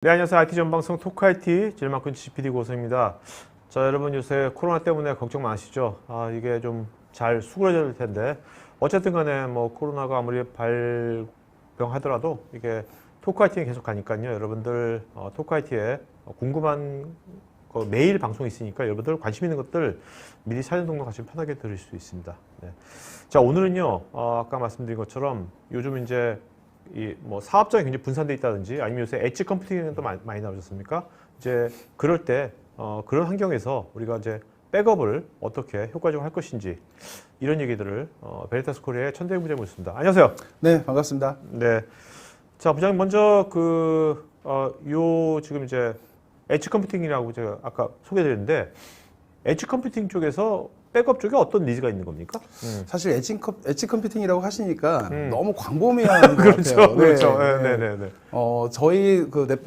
네, 안녕하세요. IT 전방송 토크 IT 제일만큼 GPD 고성입니다. 자, 여러분 요새 코로나 때문에 걱정 많으시죠? 이게 좀 잘 수그러져야 될 텐데 어쨌든 간에 뭐 코로나가 아무리 발병하더라도 이게 토크 IT는 계속 가니까요. 여러분들 토크 IT에 궁금한 거 매일 방송이 있으니까 여러분들 관심 있는 것들 미리 사전 등록하시면 편하게 들을 수 있습니다. 네. 자, 오늘은요. 아까 말씀드린 것처럼 요즘 이제 이 뭐 사업장이 굉장히 분산돼 있다든지 아니면 요새 엣지 컴퓨팅도 많이 나오셨습니까? 이제 그럴 때 그런 환경에서 우리가 이제 백업을 어떻게 효과적으로 할 것인지 이런 얘기들을 베리타스 코리아의 천대영 부장님 모셨습니다. 안녕하세요. 네, 반갑습니다. 네. 자, 부장님 먼저 지금 이제 엣지 컴퓨팅이라고 제가 아까 소개드렸는데 엣지 컴퓨팅 쪽에서 백업 쪽에 어떤 니즈가 있는 겁니까? 사실 엣지 컴퓨팅이라고 하시니까 너무 광범위한 것 그렇죠, 같아요. 그렇죠. 네. 네. 저희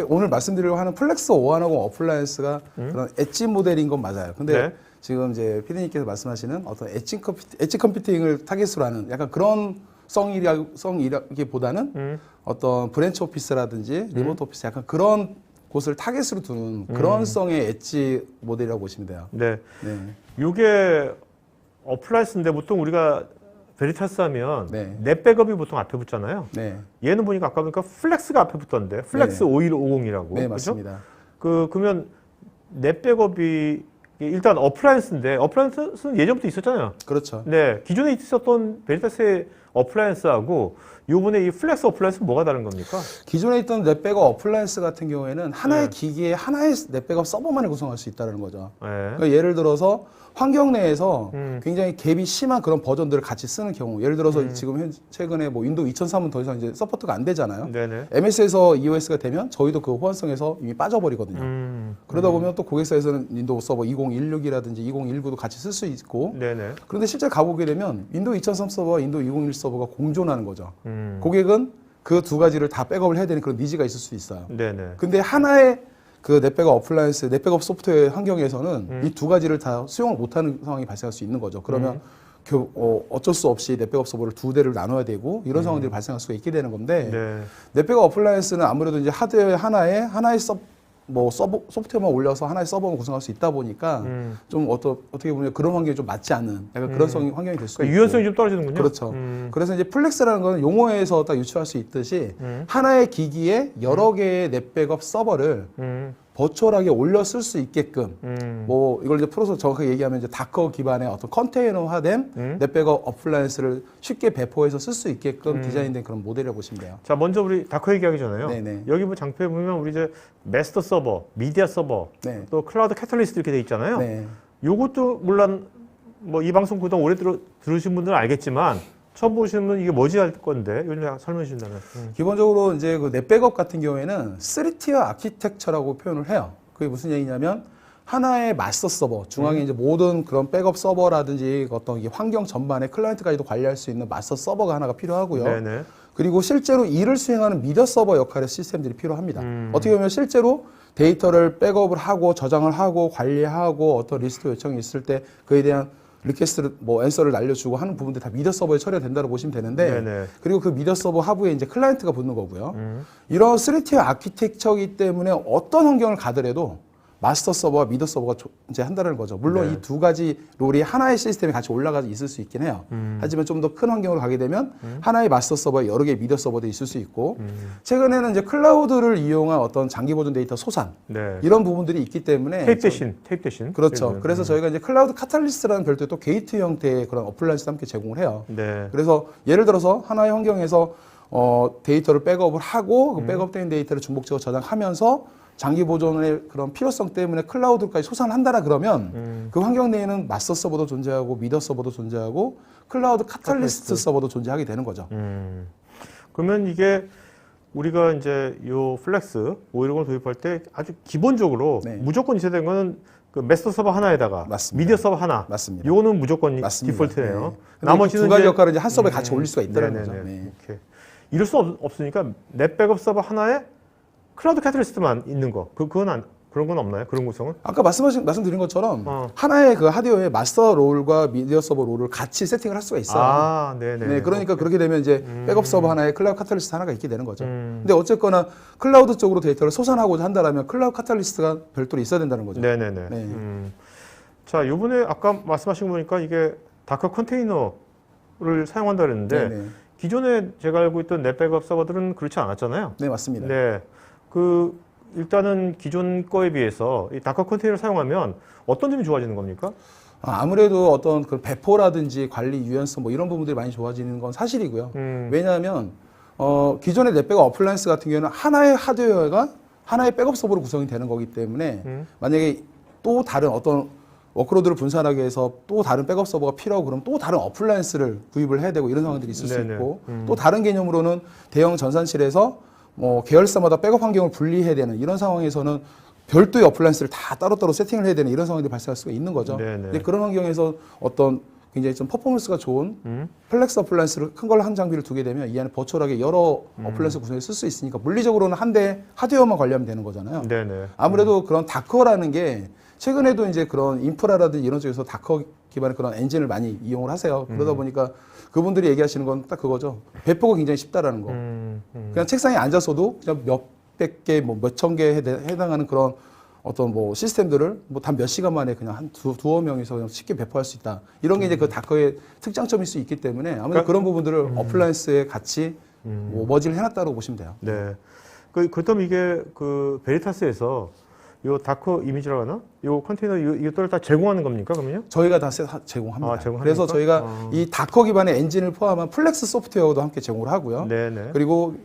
오늘 말씀드리려고 하는 플렉스 510 어플라이언스가 그런 엣지 모델인 건 맞아요. 근데 네. 지금 이제 피디님께서 말씀하시는 어떤 엣지 컴퓨팅을 타깃으로 하는 약간 그런 성이라기보다는 어떤 브랜치 오피스라든지 리모트 오피스 약간 그런 곳을 타깃으로 두는 그런 성의 엣지 모델이라고 보시면 돼요. 네. 네. 요게 어플라이언스인데 보통 우리가 베리타스 하면 네. 넷 백업이 보통 앞에 붙잖아요. 네. 얘는 보니까 아까 보니까 플렉스가 앞에 붙던데 플렉스 네. 5150이라고. 네, 맞습니다. 그러면 넷 백업이 일단 어플라이언스인데 어플라이언스는 예전부터 있었잖아요. 그렇죠. 네, 기존에 있었던 베리타스의 어플라이언스하고 요번에 이 플렉스 어플라이언스는 뭐가 다른 겁니까? 기존에 있던 넷백업 어플라이언스 같은 경우에는 하나의 네. 기기에 하나의 넷백업 서버만을 구성할 수 있다는 거죠. 네. 그러니까 예를 들어서 환경 내에서 음. 굉장히 갭이 심한 그런 버전들을 같이 쓰는 경우, 예를 들어서 지금 최근에 뭐 윈도우 2003은 더 이상 이제 서포트가 안 되잖아요. 네네. MS에서 EOS가 되면 저희도 그 호환성에서 이미 빠져버리거든요. 그러다 보면 또 고객사에서는 윈도우 서버 2016이라든지 2019도 같이 쓸 수 있고, 네네. 그런데 실제 가보게 되면 윈도우 2003 서버와 윈도우 2021 서버가 공존하는 거죠. 음. 고객은 그 두 가지를 다 백업을 해야 되는 그런 니즈가 있을 수 있어요. 네네. 근데 하나의 그 넷백업 어플라이언스, 넷백업 소프트웨어 환경에서는 이 두 가지를 다 수용을 못하는 상황이 발생할 수 있는 거죠. 그러면 어쩔 수 없이 넷백업 서버를 두 대를 나눠야 되고 이런 상황들이 발생할 수가 있게 되는 건데 네. 넷백업 어플라이언스는 아무래도 이제 하드웨어 하나의 소프트웨어만 올려서 하나의 서버만 구성할 수 있다 보니까 좀 어떻게 보면 그런 환경이 좀 맞지 않는 약간 그런 환경이 될 수 그러니까 있고. 유연성이 좀 떨어지는군요. 그렇죠. 그래서 이제 플렉스라는 거는 용어에서 딱 유추할 수 있듯이 하나의 기기에 여러 개의 넷백업 서버를 버추얼하게 올려 쓸 수 있게끔 뭐 이걸 이제 풀어서 정확하게 얘기하면 이제 다커 기반의 어떤 컨테이너화된 넷백업 어플라이언스를 쉽게 배포해서 쓸 수 있게끔 디자인된 그런 모델이라고 보시면 돼요. 자, 먼저 우리 다커 얘기하기 전에요. 네네. 여기 뭐 장표에 보면 우리 이제 마스터 서버, 미디어 서버, 네. 또 클라우드 캐탈리스트 이렇게 돼 있잖아요. 네. 요것도 물론 뭐 이 방송 그동안 오래 들으신 분들은 알겠지만 처음 보시는 분은 이게 뭐지 할 건데 요즘 설명해 주신다면. 기본적으로 이제 그 넷백업 같은 경우에는 3티어 아키텍처라고 표현을 해요. 그게 무슨 얘기냐면 하나의 마스터 서버, 중앙에 이제 모든 그런 백업 서버라든지 어떤 이 환경 전반에 클라이언트까지도 관리할 수 있는 마스터 서버가 하나가 필요하고요. 네네. 그리고 실제로 일을 수행하는 미디어 서버 역할의 시스템들이 필요합니다. 어떻게 보면 실제로 데이터를 백업을 하고 저장을 하고 관리하고 어떤 리스트 요청이 있을 때 그에 대한 리퀘스트를 앤서를 날려주고 하는 부분들 다 미디어 서버에 처리가 된다고 보시면 되는데 네네. 그리고 그 미디어 서버 하부에 이제 클라이언트가 붙는 거고요. 이런 3티어 아키텍처이기 때문에 어떤 환경을 가더라도 마스터 서버와 미디어 서버가 이제 한다는 거죠. 물론 네. 이 두 가지 롤이 하나의 시스템에 같이 올라가서 있을 수 있긴 해요. 하지만 좀 더 큰 환경으로 가게 되면 하나의 마스터 서버에 여러 개의 미디어 서버도 있을 수 있고 최근에는 이제 클라우드를 이용한 어떤 장기 보존 데이터 소산 네. 이런 부분들이 있기 때문에 테이프 대신. 그렇죠. 그래서 저희가 이제 클라우드 카탈리스트라는 별도의 또 게이트 형태의 그런 어플라이언스도 함께 제공을 해요. 네. 그래서 예를 들어서 하나의 환경에서 데이터를 백업을 하고 그 백업된 데이터를 중복적으로 저장하면서 장기 보존의 그런 필요성 때문에 클라우드까지 소산한다라 그러면 그 환경 내에는 마스터 서버도 존재하고 미디어 서버도 존재하고 클라우드 카탈리스트 서버도 존재하게 되는 거죠. 그러면 이게 우리가 이제 요 플렉스 510을 도입할 때 아주 기본적으로 네. 무조건 있어야 되는 거는 그 마스터 서버 하나에다가 맞습니다. 미디어 서버 하나. 맞습니다. 요거는 무조건 맞습니다. 디폴트네요. 네. 나머지는 두 가지 이제 역할을 이제 한 서버에 같이 올릴 수가 있다는 거죠. 네네네. 네. 오케이. 이럴 수 없으니까 넷 백업 서버 하나에 클라우드 캐탈리스트만 있는 거. 그건 그런 건 없나요? 그런 구성은? 아까 말씀드린 것처럼 어. 하나의 그 하드웨어의 마스터 롤과 미디어 서버 롤을 같이 세팅을 할 수가 있어요. 아, 네네. 네, 그러니까 그렇게 되면 이제 백업 서버 하나에 클라우드 카탈리스트 하나가 있게 되는 거죠. 음. 근데 어쨌거나 클라우드 쪽으로 데이터를 솟아나고자 한다면 클라우드 카탈리스트가 별도로 있어야 된다는 거죠. 네네네. 네. 자, 요번에 아까 말씀하신 거 보니까 이게 다커 컨테이너를 사용한다 그랬는데 네, 네. 기존에 제가 알고 있던 넷 백업 서버들은 그렇지 않았잖아요. 네, 맞습니다. 네. 일단은 기존 거에 비해서 이 다커 컨테이너를 사용하면 어떤 점이 좋아지는 겁니까? 아무래도 어떤 그 배포라든지 관리 유연성 뭐 이런 부분들이 많이 좋아지는 건 사실이고요. 왜냐하면 기존의 넷백업 어플라이언스 같은 경우는 하나의 하드웨어가 하나의 백업 서버로 구성이 되는 거기 때문에 만약에 또 다른 어떤 워크로드를 분산하기 위해서 또 다른 백업 서버가 필요하고 그럼 또 다른 어플라이언스를 구입을 해야 되고 이런 상황들이 있을 네네. 수 있고 또 다른 개념으로는 대형 전산실에서 뭐 계열사마다 백업 환경을 분리해야 되는 이런 상황에서는 별도의 어플라이언스를 다 따로따로 세팅을 해야 되는 이런 상황들이 발생할 수가 있는 거죠. 네네. 근데 그런 환경에서 어떤 굉장히 좀 퍼포먼스가 좋은 플렉스 어플라이언스를 큰 걸 한 장비를 두게 되면 이 안에 버추얼하게 여러 어플라이언스 구성해 쓸 수 있으니까 물리적으로는 한 대 하드웨어만 관리하면 되는 거잖아요. 네네. 아무래도 그런 다커라는 게 최근에도 이제 그런 인프라라든지 이런 쪽에서 다커 기반의 그런 엔진을 많이 이용을 하세요. 그러다 보니까 그분들이 얘기하시는 건 딱 그거죠. 배포가 굉장히 쉽다라는 거. 그냥 책상에 앉아서도 그냥 몇백 개, 뭐 몇천 개에 해당하는 그런 어떤 뭐 시스템들을 뭐 단 몇 시간 만에 그냥 한 두어 명이서 그냥 쉽게 배포할 수 있다. 이런 게 이제 그 다커의 특장점일 수 있기 때문에 아무래도 그런 부분들을 어플라이언스에 같이 뭐 머지를 해놨다고 보시면 돼요. 네. 그렇다면 이게 그 베리타스에서 요 다커 이미지라고 하나? 요 컨테이너 이것들을 다 제공하는 겁니까, 그러면요? 저희가 다 제공합니다. 아, 제공합니까? 그래서 저희가 이 다커 기반의 엔진을 포함한 플렉스 소프트웨어도 함께 제공을 하고요. 네네. 그리고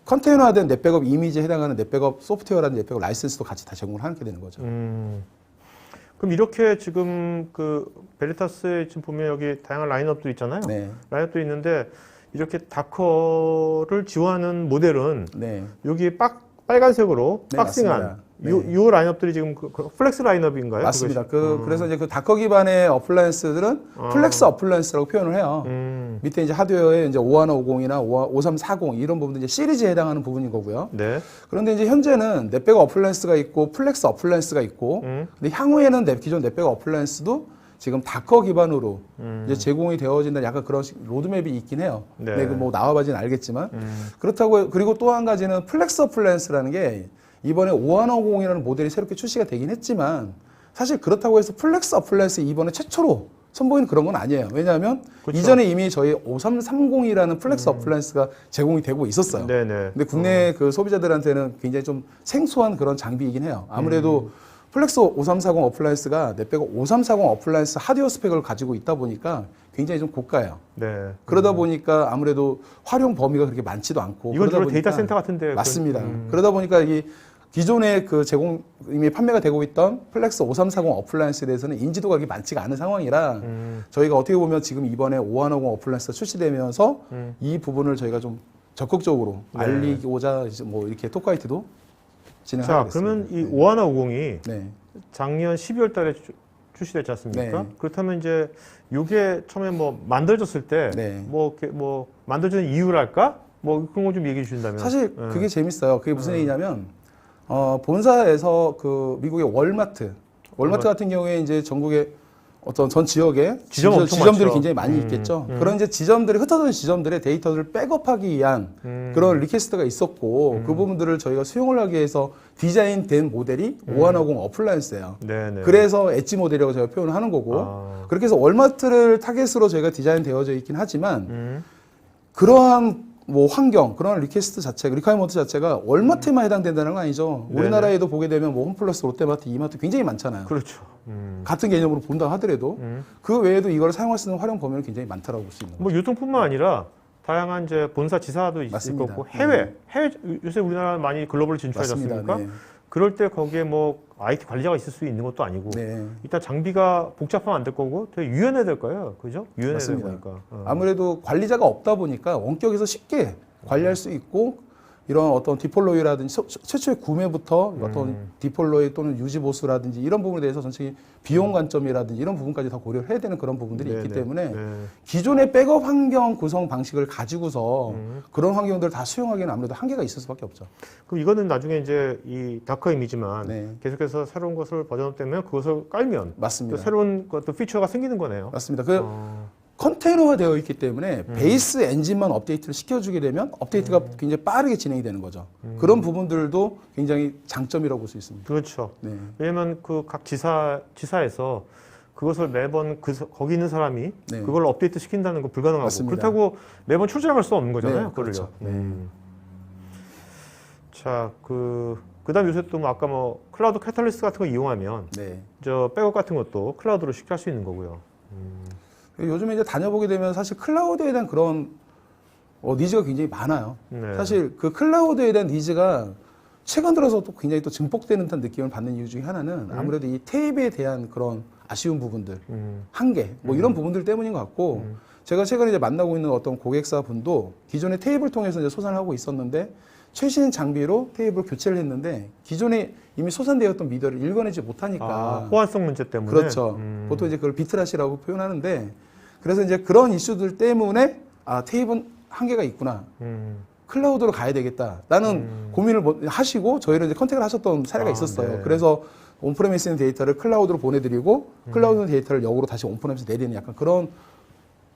컨테이너화된 넷백업 이미지에 해당하는 넷백업 소프트웨어라는 넷백업 라이센스도 같이 다 제공을 하게 되는 거죠. 그럼 이렇게 지금 그 베리타스에 지금 보면 여기 다양한 라인업도 있잖아요. 네. 라인업도 있는데 이렇게 다커를 지원하는 모델은 네. 여기 빨간색으로 네, 박싱한 맞습니다. 요 라인업들이 지금 그 플렉스 라인업인가요? 맞습니다. 그것이? 그래서 이제 그 다커 기반의 어플라이언스들은 플렉스 어플라이언스라고 표현을 해요. 밑에 이제 하드웨어에 이제 5150이나 5340 이런 부분들 이제 시리즈에 해당하는 부분인 거고요. 네. 그런데 이제 현재는 넷백업 어플라이언스가 있고 플렉스 어플라이언스가 있고 근데 향후에는 기존 넷백업 어플라이언스도 지금 다커 기반으로 이제 제공이 되어진다는 약간 그런 로드맵이 있긴 해요. 네. 네. 뭐 나와봐지는 알겠지만 그렇다고 그리고 또 한 가지는 플렉스 어플라이언스라는 게 이번에 5150이라는 모델이 새롭게 출시가 되긴 했지만 사실 그렇다고 해서 플렉스 어플라이언스 이번에 최초로 선보이는 그런 건 아니에요. 왜냐하면 그렇죠. 이전에 이미 저희 5330이라는 플렉스 어플라이언스가 제공이 되고 있었어요. 네네. 근데 국내 그 소비자들한테는 굉장히 좀 생소한 그런 장비이긴 해요. 아무래도 플렉스 5340 어플라이언스가 넷백업 5340 어플라이언스 하드웨어 스펙을 가지고 있다 보니까 굉장히 좀 고가예요. 네. 그러다 보니까 아무래도 활용 범위가 그렇게 많지도 않고 이건 그러다 주로 보니까 데이터 센터 같은데. 맞습니다. 그러다 보니까 이 기존에 그 이미 판매가 되고 있던 플렉스 5340 어플라이언스에 대해서는 인지도가 그렇게 많지가 않은 상황이라 저희가 어떻게 보면 지금 이번에 5150 어플라이언스가 출시되면서 이 부분을 저희가 좀 적극적으로 네. 알리고자 이제 뭐 이렇게 토크화이트도 진행하고 자, 있습니다. 그러면 이 5150이 네. 작년 12월 달에 출시됐지 않습니까? 네. 그렇다면 이제 이게 처음에 뭐 만들어졌을 때 네. 뭐 만들어진 이유랄까? 뭐 그런 거 좀 얘기해 주신다면. 사실 그게 재밌어요. 그게 무슨 얘기냐면 본사에서 그 미국의 월마트 같은 경우에 이제 전국에 어떤 전 지역에 지점 엄청 지점들이 많죠. 굉장히 많이 있겠죠. 그런 이제 흩어진 지점들의 데이터를 백업하기 위한 그런 리퀘스트가 있었고 그 부분들을 저희가 수용을 하기 위해서 디자인된 모델이 5150 어플라이언스예요. 네네. 그래서 엣지 모델이라고 제가 표현을 하는 거고 그렇게 해서 월마트를 타겟으로 저희가 디자인되어져 있긴 하지만 그러한 뭐 환경, 그런 리퀘스트 자체가, 리콰이먼트 자체가 월마트에만 해당된다는 건 아니죠. 네네. 우리나라에도 보게 되면 뭐 홈플러스, 롯데마트, 이마트 굉장히 많잖아요. 그렇죠. 같은 개념으로 본다 하더라도 그 외에도 이걸 사용할 수 있는 활용 범위는 굉장히 많다라고 볼 수 있는 거죠. 뭐 유통뿐만 아니라 다양한 이제 본사 지사도 있을 맞습니다. 거고 해외 요새 우리나라 많이 글로벌 진출하지 맞습니다. 않습니까? 네. 그럴 때 거기에 뭐 IT 관리자가 있을 수 있는 것도 아니고 네. 일단 장비가 복잡하면 안 될 거고 되게 유연해야 될 거예요. 그죠? 유연해야 될 맞습니다. 거니까. 아무래도 관리자가 없다 보니까 원격에서 쉽게 관리할 수 있고 이런 어떤 디폴로이라든지 최초의 구매부터 어떤 디폴로이 또는 유지 보수라든지 이런 부분에 대해서 전체 비용 관점이라든지 이런 부분까지 다 고려를 해야 되는 그런 부분들이 있기 때문에 기존의 백업 환경 구성 방식을 가지고서 그런 환경들을 다 수용하기에는 아무래도 한계가 있을 수밖에 없죠. 그럼 이거는 나중에 이제 이 다커 이미지만 네. 계속해서 새로운 것을 버전업되면 그것을 깔면 맞습니다. 또 새로운 또 피처가 생기는 거네요. 맞습니다. 컨테이너화 되어 있기 때문에 베이스 엔진만 업데이트를 시켜주게 되면 업데이트가 굉장히 빠르게 진행이 되는 거죠. 그런 부분들도 굉장히 장점이라고 볼 수 있습니다. 그렇죠. 네. 왜냐하면 그 각 지사에서 그것을 매번 거기 있는 사람이 네. 그걸 업데이트 시킨다는 거 불가능하고 맞습니다. 그렇다고 매번 출장할 수 없는 거잖아요. 네, 그걸요. 그렇죠. 자, 그다음 요새 또 뭐 아까 뭐 클라우드 캐탈리스트 같은 거 이용하면 네. 저 백업 같은 것도 클라우드로 쉽게 할 수 있는 거고요. 요즘에 이제 다녀보게 되면 사실 클라우드에 대한 그런 니즈가 굉장히 많아요. 네. 사실 그 클라우드에 대한 니즈가 최근 들어서 또 굉장히 또 증폭되는 듯한 느낌을 받는 이유 중에 하나는 아무래도 이 테이프에 대한 그런 아쉬운 부분들, 한계, 뭐 이런 부분들 때문인 것 같고 제가 최근에 이제 만나고 있는 어떤 고객사 분도 기존의 테이프를 통해서 이제 소산을 하고 있었는데 최신 장비로 테이프를 교체를 했는데 기존에 이미 소산되어 있던 미디어를 읽어내지 못하니까 호환성 문제 때문에 그렇죠. 보통 이제 그걸 비트라시라고 표현하는데 그래서 이제 그런 이슈들 때문에 테이프는 한계가 있구나. 클라우드로 가야 되겠다. 라는 고민을 하시고 저희를 이제 컨택을 하셨던 사례가 있었어요. 네. 그래서 온프레미스 있는 데이터를 클라우드로 보내드리고 클라우드 데이터를 역으로 다시 온프레미스 내리는 약간 그런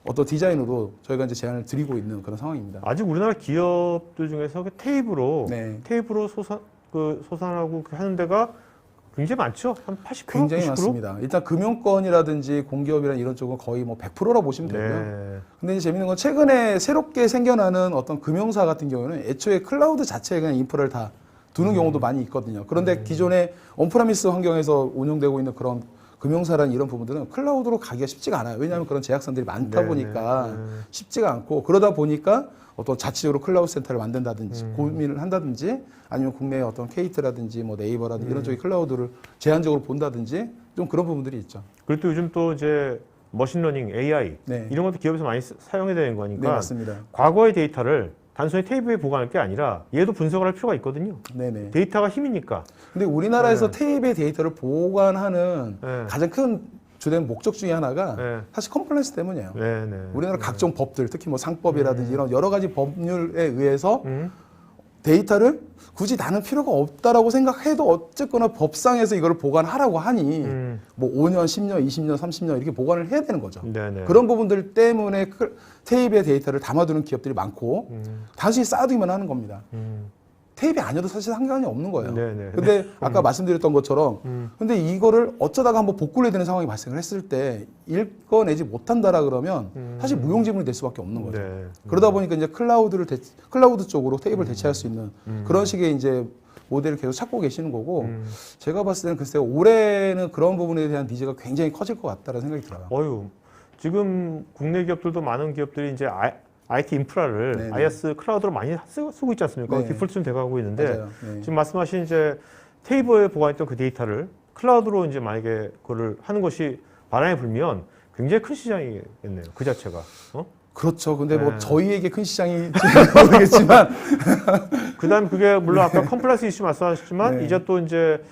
어떤 디자인으로 저희가 이제 제안을 드리고 있는 그런 상황입니다. 아직 우리나라 기업들 중에서 테이프로 네. 소산하고 하는 데가 굉장히 많죠. 한 80%, 굉장히 90%? 많습니다. 일단 금융권이라든지 공기업이나 이런 쪽은 거의 뭐 100%라고 보시면 되고요. 네. 근데 이제 재밌는 건 최근에 새롭게 생겨나는 어떤 금융사 같은 경우는 애초에 클라우드 자체에 그냥 인프라를 다 두는 경우도 많이 있거든요. 그런데 기존에 온프라미스 환경에서 운영되고 있는 그런 금융사라는 이런 부분들은 클라우드로 가기가 쉽지가 않아요. 왜냐하면 그런 제약사들이 많다 네, 보니까 쉽지가 않고 그러다 보니까 어떤 자체적으로 클라우드 센터를 만든다든지 고민을 한다든지 아니면 국내의 어떤 케이트라든지 뭐 네이버라든지 이런 쪽의 클라우드를 제한적으로 본다든지 좀 그런 부분들이 있죠. 그리고 또 요즘 또 이제 머신러닝, AI 네. 이런 것도 기업에서 많이 사용해야 되는 네, 거니까 맞습니다. 과거의 데이터를 단순히 테이프에 보관할 게 아니라 얘도 분석을 할 필요가 있거든요. 네네. 데이터가 힘이니까. 근데 우리나라에서 테이프의 데이터를 보관하는 네. 가장 큰 주된 목적 중에 하나가 네. 사실 컴플라이언스 때문이에요. 네, 네. 우리나라 각종 법들, 특히 뭐 상법이라든지 이런 여러 가지 법률에 의해서 음. 데이터를 굳이 나는 필요가 없다라고 생각해도 어쨌거나 법상에서 이걸 보관하라고 하니 뭐 5년, 10년, 20년, 30년 이렇게 보관을 해야 되는 거죠. 네, 네. 그런 부분들 때문에 테이프의 데이터를 담아두는 기업들이 많고 단순히 쌓아두기만 하는 겁니다. 테이프 아니어도 사실 상관이 없는 거예요. 네네. 근데 아까 말씀드렸던 것처럼 근데 이거를 어쩌다가 한번 복구를 해야 되는 상황이 발생을 했을 때 읽어내지 못한다라 그러면 사실 무용지물이 될 수밖에 없는 거죠. 네. 그러다 보니까 이제 클라우드 쪽으로 테이프를 대체할 수 있는 그런 식의 이제 모델을 계속 찾고 계시는 거고 제가 봤을 때는 글쎄요 올해는 그런 부분에 대한 니즈가 굉장히 커질 것 같다는 생각이 들어요. 어유 지금 국내 기업들도 많은 기업들이 이제 IT 인프라를 네네. IaaS 클라우드로 많이 쓰고 있지 않습니까? 네. 디폴트는 돼가고 있는데 맞아요. 네. 지금 말씀하신 이제 테이블에 보관했던 그 데이터를 클라우드로 이제 만약에 그거를 하는 것이 바람이 불면 굉장히 큰 시장이겠네요. 그 자체가. 그렇죠. 근데 뭐 네. 저희에게 큰 시장이 모르겠지만 그다음 그게 물론 아까 컴플라이언스 이슈 말씀하셨지만 네. 이제 또 이제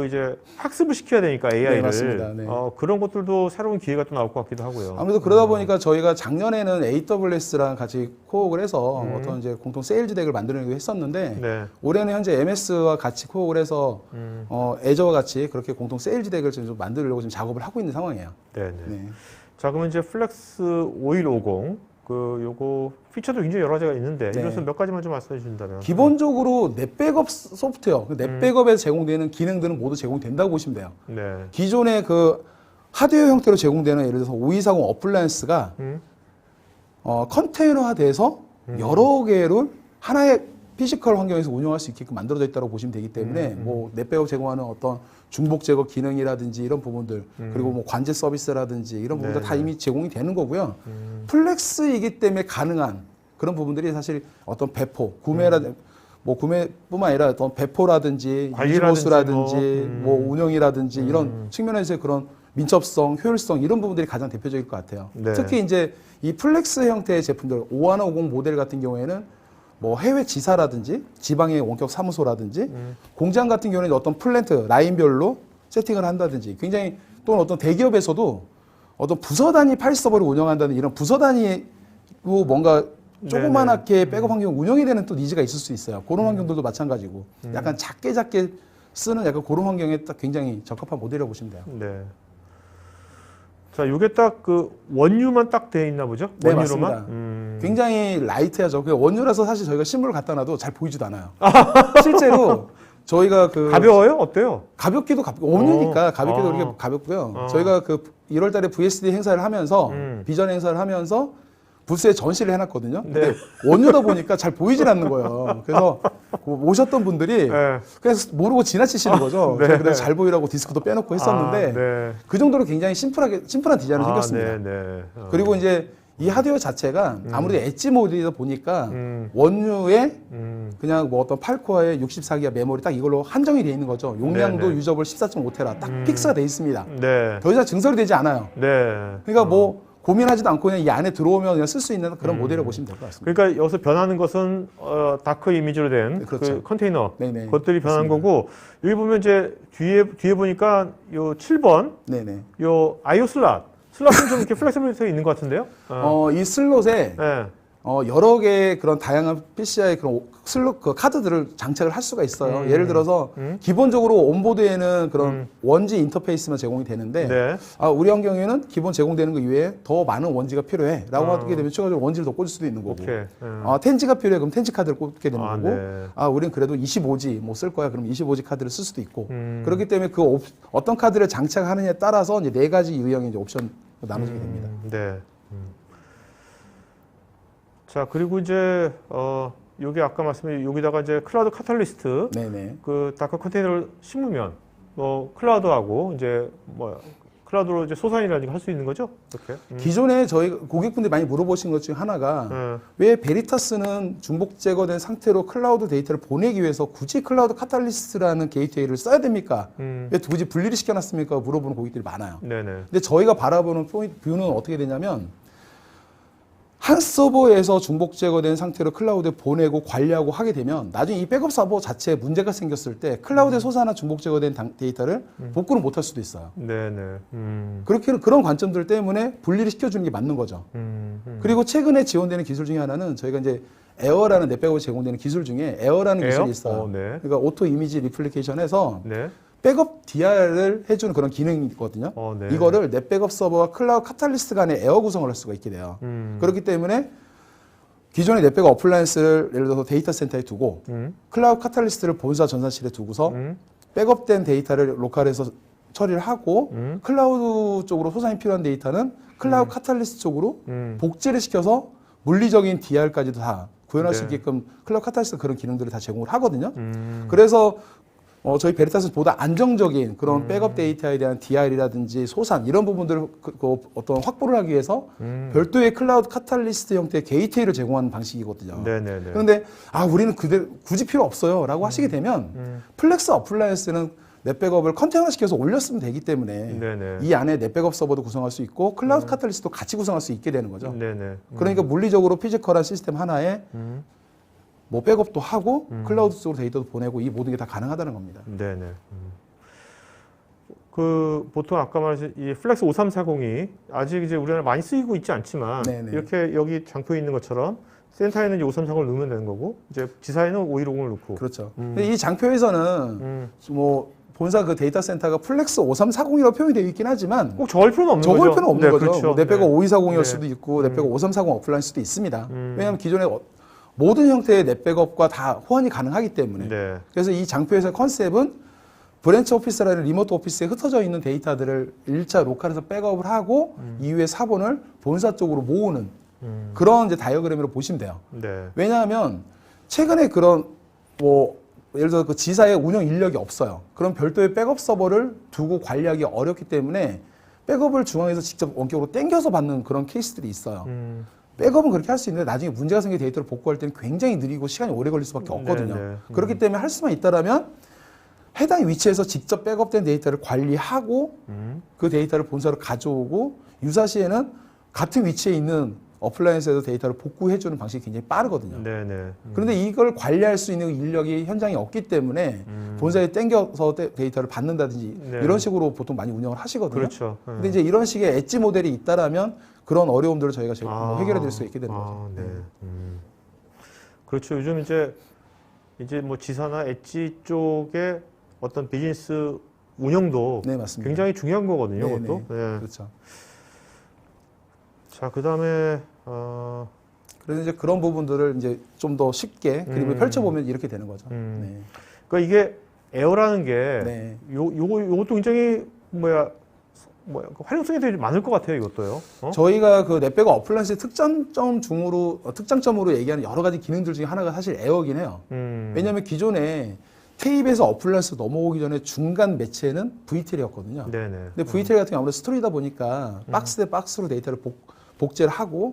이제 학습을 시켜야 되니까 AI를 네, 맞습니다. 네. 그런 것들도 새로운 기회가 또 나올 것 같기도 하고요. 아무래도 그러다 보니까 저희가 작년에는 AWS랑 같이 코옥을 해서 어떤 이제 공통 세일즈 덱을 만들려고 했었는데 네. 올해는 현재 MS와 같이 코옥을 해서 애저와 같이 그렇게 공통 세일즈 덱을 지금 좀 만들려고 지금 작업을 하고 있는 상황이에요. 네네. 네. 자, 그러면 이제 플렉스 5150 요거 피처도 굉장히 여러 가지가 있는데 네. 이래서 몇 가지만 좀 말씀해 주신다면. 기본적으로 넷백업 소프트웨어, 넷백업에서 제공되는 기능들은 모두 제공된다고 보시면 돼요. 네. 기존의 그 하드웨어 형태로 제공되는 예를 들어서 5240 어플라이언스가 컨테이너화돼서 여러 개를 하나의 피지컬 환경에서 운영할 수 있게끔 만들어져 있다고 보시면 되기 때문에 뭐 넷백업 제공하는 어떤 중복 제거 기능이라든지 이런 부분들 그리고 뭐 관제 서비스라든지 이런 부분들 다 이미 제공이 되는 거고요. 플렉스이기 때문에 가능한 그런 부분들이 사실 어떤 배포, 뭐 구매뿐만 아니라 어떤 배포라든지 유지보수라든지 뭐 운영이라든지 이런 측면에서의 그런 민첩성, 효율성 이런 부분들이 가장 대표적일 것 같아요. 네. 특히 이제 이 플렉스 형태의 제품들 5150 모델 같은 경우에는 뭐 해외 지사라든지 지방의 원격 사무소라든지 공장 같은 경우는 어떤 플랜트 라인별로 세팅을 한다든지 굉장히 또는 어떤 대기업에서도 어떤 부서 단위 파일 서버를 운영한다는 이런 부서 단위로 뭔가 조그만하게 백업 환경 운영이 되는 또 니즈가 있을 수 있어요. 그런 환경들도 마찬가지고 약간 작게 쓰는 약간 그런 환경에 딱 굉장히 적합한 모델이라고 보시면 돼요. 네. 자, 이게 딱 그 원유만 딱 돼 있나 보죠? 네, 원유로만? 맞습니다. 굉장히 라이트하죠. 그 원유라서 사실 저희가 실물을 갖다 놔도 잘 보이지도 않아요. 실제로 저희가 가벼워요? 어때요? 가볍기도 원유니까 가볍기도 어. 그렇게 가볍고요. 저희가 그 1월 달에 VSD 행사를 하면서 비전 행사를 하면서 부스에 전시를 해놨거든요. 근데 원유다 보니까 잘 보이질 않는 거예요. 그래서 오셨던 분들이 네. 그냥 모르고 지나치시는 거죠. 네. 제가 그래서 잘 보이라고 디스크도 빼놓고 했었는데 네. 그 정도로 굉장히 심플한 디자인으로 생겼습니다. 네. 그리고 이제 이 하드웨어 자체가 아무래도 엣지 모드이다 보니까 원유에 그냥 뭐 어떤 8코어에 64기가 메모리 딱 이걸로 한정이 돼 있는 거죠. 용량도 네네. 유저블 14.5테라 딱 픽스가 돼 있습니다. 네. 더 이상 증설이 되지 않아요. 네. 그러니까 뭐 고민하지도 않고 그냥 이 안에 들어오면 그냥 쓸 수 있는 그런 모델이라고 보시면 될 것 같습니다. 그러니까 여기서 변하는 것은 다크 이미지로 된 네, 그렇죠. 그 컨테이너 네네. 것들이 변한 맞습니다. 거고 여기 보면 이제 뒤에 보니까 요 7번 네네. 요 IO 슬롯은 좀 이렇게 플렉시블리티가 있는 것 같은데요? 이 슬롯에 네. 여러 개의 그런 다양한 PCI 그런 슬롯 그 카드들을 장착을 할 수가 있어요. 예를 들어서 기본적으로 온보드에는 그런 원지 인터페이스만 제공이 되는데 네. 우리 환경에는 기본 제공되는 것 이외에 더 많은 원지가 필요해라고 하게 되면 추가적으로 원지를 더 꽂을 수도 있는 거고. 오케이. 텐지가 필요해 그럼 텐지 카드를 꽂게 되는 거고. 네. 우리는 그래도 25G 뭐 쓸 거야 그럼 25G 카드를 쓸 수도 있고. 그렇기 때문에 어떤 카드를 장착하느냐에 따라서 이제 4가지 유형의 이제 옵션 나눠지게 됩니다. 네. 자, 그리고 이제 여기 아까 말씀드린 여기다가 이제 클라우드 카탈리스트 네네. 그 다크 컨테이너를 심으면 뭐 클라우드하고 이제 뭐 클라우드로 이제 소산이라든가 할 수 있는 거죠? 이렇게. 기존에 저희 고객분들이 많이 물어보신 것 중에 하나가 왜 베리타스는 중복 제거된 상태로 클라우드 데이터를 보내기 위해서 굳이 클라우드 카탈리스트라는 게이트웨이를 써야 됩니까? 왜 굳이 분리를 시켜놨습니까? 물어보는 고객들이 많아요. 네네. 근데 저희가 바라보는 뷰는 어떻게 되냐면 한 서버에서 중복 제거된 상태로 클라우드에 보내고 관리하고 하게 되면 나중에 이 백업 서버 자체에 문제가 생겼을 때 클라우드에 솟아난 중복 제거된 데이터를 복구를 못할 수도 있어요. 네네. 그런 관점들 때문에 분리를 시켜주는 게 맞는 거죠. 그리고 최근에 지원되는 기술 중에 하나는 저희가 이제 에어라는 넷백업이 제공되는 기술 중에 에어라는 기술이 있어요. 네. 그러니까 오토 이미지 리플리케이션에서 네. 백업 DR을 해주는 그런 기능이 있거든요. 네. 이거를 넷백업 서버와 클라우드 카탈리스트 간에 에어 구성을 할 수가 있게 돼요. 그렇기 때문에 기존의 넷백업 어플라이언스를 예를 들어서 데이터 센터에 두고 클라우드 카탈리스트를 본사 전산실에 두고서 백업된 데이터를 로컬에서 처리를 하고 클라우드 쪽으로 소산이 필요한 데이터는 클라우드 카탈리스트 쪽으로 복제를 시켜서 물리적인 DR까지도 다 구현할 수 있게끔 클라우드 카탈리스트 그런 기능들을 다 제공을 하거든요. 그래서 저희 베리타스는 보다 안정적인 그런 백업 데이터에 대한 DR이라든지 소산 이런 부분들을 어떤 확보를 하기 위해서 별도의 클라우드 카탈리스트 형태의 게이트웨이를 제공하는 방식이거든요. 네네네. 그런데 우리는 그대로 굳이 필요 없어요라고 하시게 되면 플렉스 어플라이언스는 넷백업을 컨테이너 시켜서 올렸으면 되기 때문에 네네. 이 안에 넷백업 서버도 구성할 수 있고 클라우드 카탈리스트도 같이 구성할 수 있게 되는 거죠. 네네. 그러니까 물리적으로 피지컬한 시스템 하나에 뭐 백업도 하고 클라우드 쪽으로 데이터도 보내고 이 모든 게 다 가능하다는 겁니다. 네네. 그 보통 아까 말하신 이 플렉스 5340이 아직 이제 우리나라에 많이 쓰이고 있지 않지만 네네. 이렇게 여기 장표에 있는 것처럼 센터에는 이제 5340을 넣으면 되는 거고 이제 지사에는 5150을 넣고. 그렇죠. 근데 이 장표에서는 뭐 본사 그 데이터 센터가 플렉스 5340이라고 표현이 되어 있긴 하지만 꼭 적을 필요는 없는 적을 거죠. 필요는 없는 네, 거죠. 그렇죠. 뭐 넷백업 5240이었 네. 수도 있고 넷백업 5340 어플라인 수도 있습니다. 왜냐하면 기존에 모든 형태의 넷백업과 다 호환이 가능하기 때문에. 네. 그래서 이 장표에서의 컨셉은 브랜치 오피스라는 리모트 오피스에 흩어져 있는 데이터들을 1차 로컬에서 백업을 하고 이후에 사본을 본사 쪽으로 모으는 그런 이제 다이어그램으로 보시면 돼요. 네. 왜냐하면 최근에 그런 뭐 예를 들어 그 지사의 운영 인력이 없어요. 그럼 별도의 백업 서버를 두고 관리하기 어렵기 때문에 백업을 중앙에서 직접 원격으로 땡겨서 받는 그런 케이스들이 있어요. 백업은 그렇게 할 수 있는데 나중에 문제가 생긴 데이터를 복구할 때는 굉장히 느리고 시간이 오래 걸릴 수밖에 없거든요. 네네. 그렇기 때문에 할 수만 있다라면 해당 위치에서 직접 백업된 데이터를 관리하고 그 데이터를 본사로 가져오고 유사시에는 같은 위치에 있는 어플라이언스에서 데이터를 복구해주는 방식이 굉장히 빠르거든요. 네네. 그런데 이걸 관리할 수 있는 인력이 현장에 없기 때문에 본사에 땡겨서 데이터를 받는다든지 네. 이런 식으로 보통 많이 운영을 하시거든요. 그렇죠. 네. 근데 이제 이런 식의 엣지 모델이 있다라면 그런 어려움들을 저희가 뭐 해결해 드릴 수 있게 되는 거죠. 네. 그렇죠. 요즘 이제 뭐 지사나 엣지 쪽의 어떤 비즈니스 운영도 네, 맞습니다. 굉장히 중요한 거거든요. 네, 그것도. 네. 네. 그렇죠. 자, 그다음에 그래서 이제 그런 부분들을 이제 좀 더 쉽게 그림을 펼쳐보면 이렇게 되는 거죠. 네. 그러니까 이게 에어라는 게 네. 요것도 굉장히 활용성이 되게 많을 것 같아요. 이것도요. 저희가 그 넷백업 어플라이언스의 특장점으로 얘기하는 여러 가지 기능들 중에 하나가 사실 에어긴 해요. 왜냐하면 기존에 테이프에서 어플라이언스 넘어오기 전에 중간 매체는 VTL이었거든요. 네네. 근데 VTL 같은 경우 아무래도 스토리다 보니까 박스 대 박스로 데이터를 복제를 하고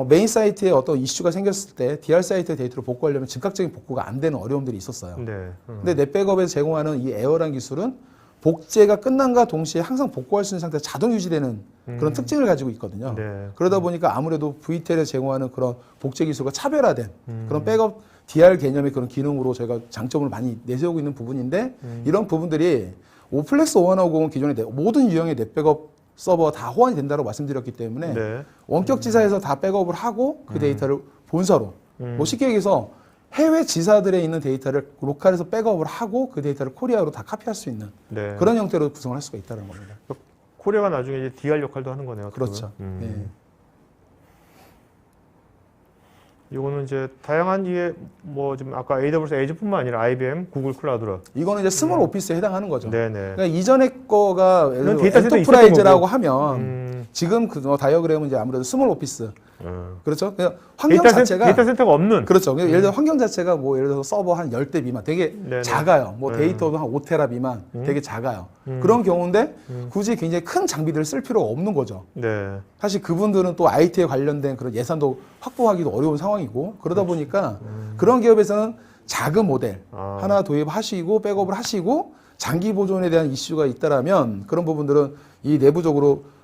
메인 사이트에 어떤 이슈가 생겼을 때 DR 사이트의 데이터를 복구하려면 즉각적인 복구가 안 되는 어려움들이 있었어요. 네. 근데 넷백업에서 제공하는 이 에어라는 기술은 복제가 끝난과 동시에 항상 복구할 수 있는 상태에서 자동 유지되는 그런 특징을 가지고 있거든요. 네. 그러다 보니까 아무래도 VTL에서 제공하는 그런 복제 기술과 차별화된 그런 백업 DR 개념의 그런 기능으로 저희가 장점을 많이 내세우고 있는 부분인데 이런 부분들이 오플렉스 5150은 기존의 모든 유형의 넷백업 서버가 다 호환이 된다고 말씀드렸기 때문에 네. 원격 지사에서 다 백업을 하고 그 데이터를 본사로 뭐 쉽게 얘기해서 해외 지사들에 있는 데이터를 로컬에서 백업을 하고 그 데이터를 코리아로 다 카피할 수 있는 네. 그런 형태로 구성을 할 수가 있다는 겁니다. 코리아가 나중에 이제 DR 역할도 하는 거네요. 그렇죠. 네. 이거는 이제 다양한 이게 뭐 지금 아까 AWS 에이즈뿐만 아니라 IBM, 구글 클라우드로. 이거는 이제 스몰 오피스에 해당하는 거죠. 네네. 그러니까 이전에 거가 이런 데이터 센터 엔터프라이즈라고 있었던 하면 지금 그 다이어그램은 이제 아무래도 스몰 오피스. 그렇죠. 그냥 환경 데이터 자체가 데이터 센터가 없는. 그렇죠. 예를 들어 환경 자체가 뭐 예를 들어서 서버 한 10대 미만 되게 네네. 작아요. 뭐 데이터도 한 5테라 미만 되게 작아요. 그런 경우인데 굳이 굉장히 큰 장비들을 쓸 필요가 없는 거죠. 네. 사실 그분들은 또 IT에 관련된 그런 예산도 확보하기도 어려운 상황이고 그러다 보니까 그런 기업에서는 작은 모델 하나 도입하시고 백업을 하시고 장기 보존에 대한 이슈가 있다라면 그런 부분들은 이 내부적으로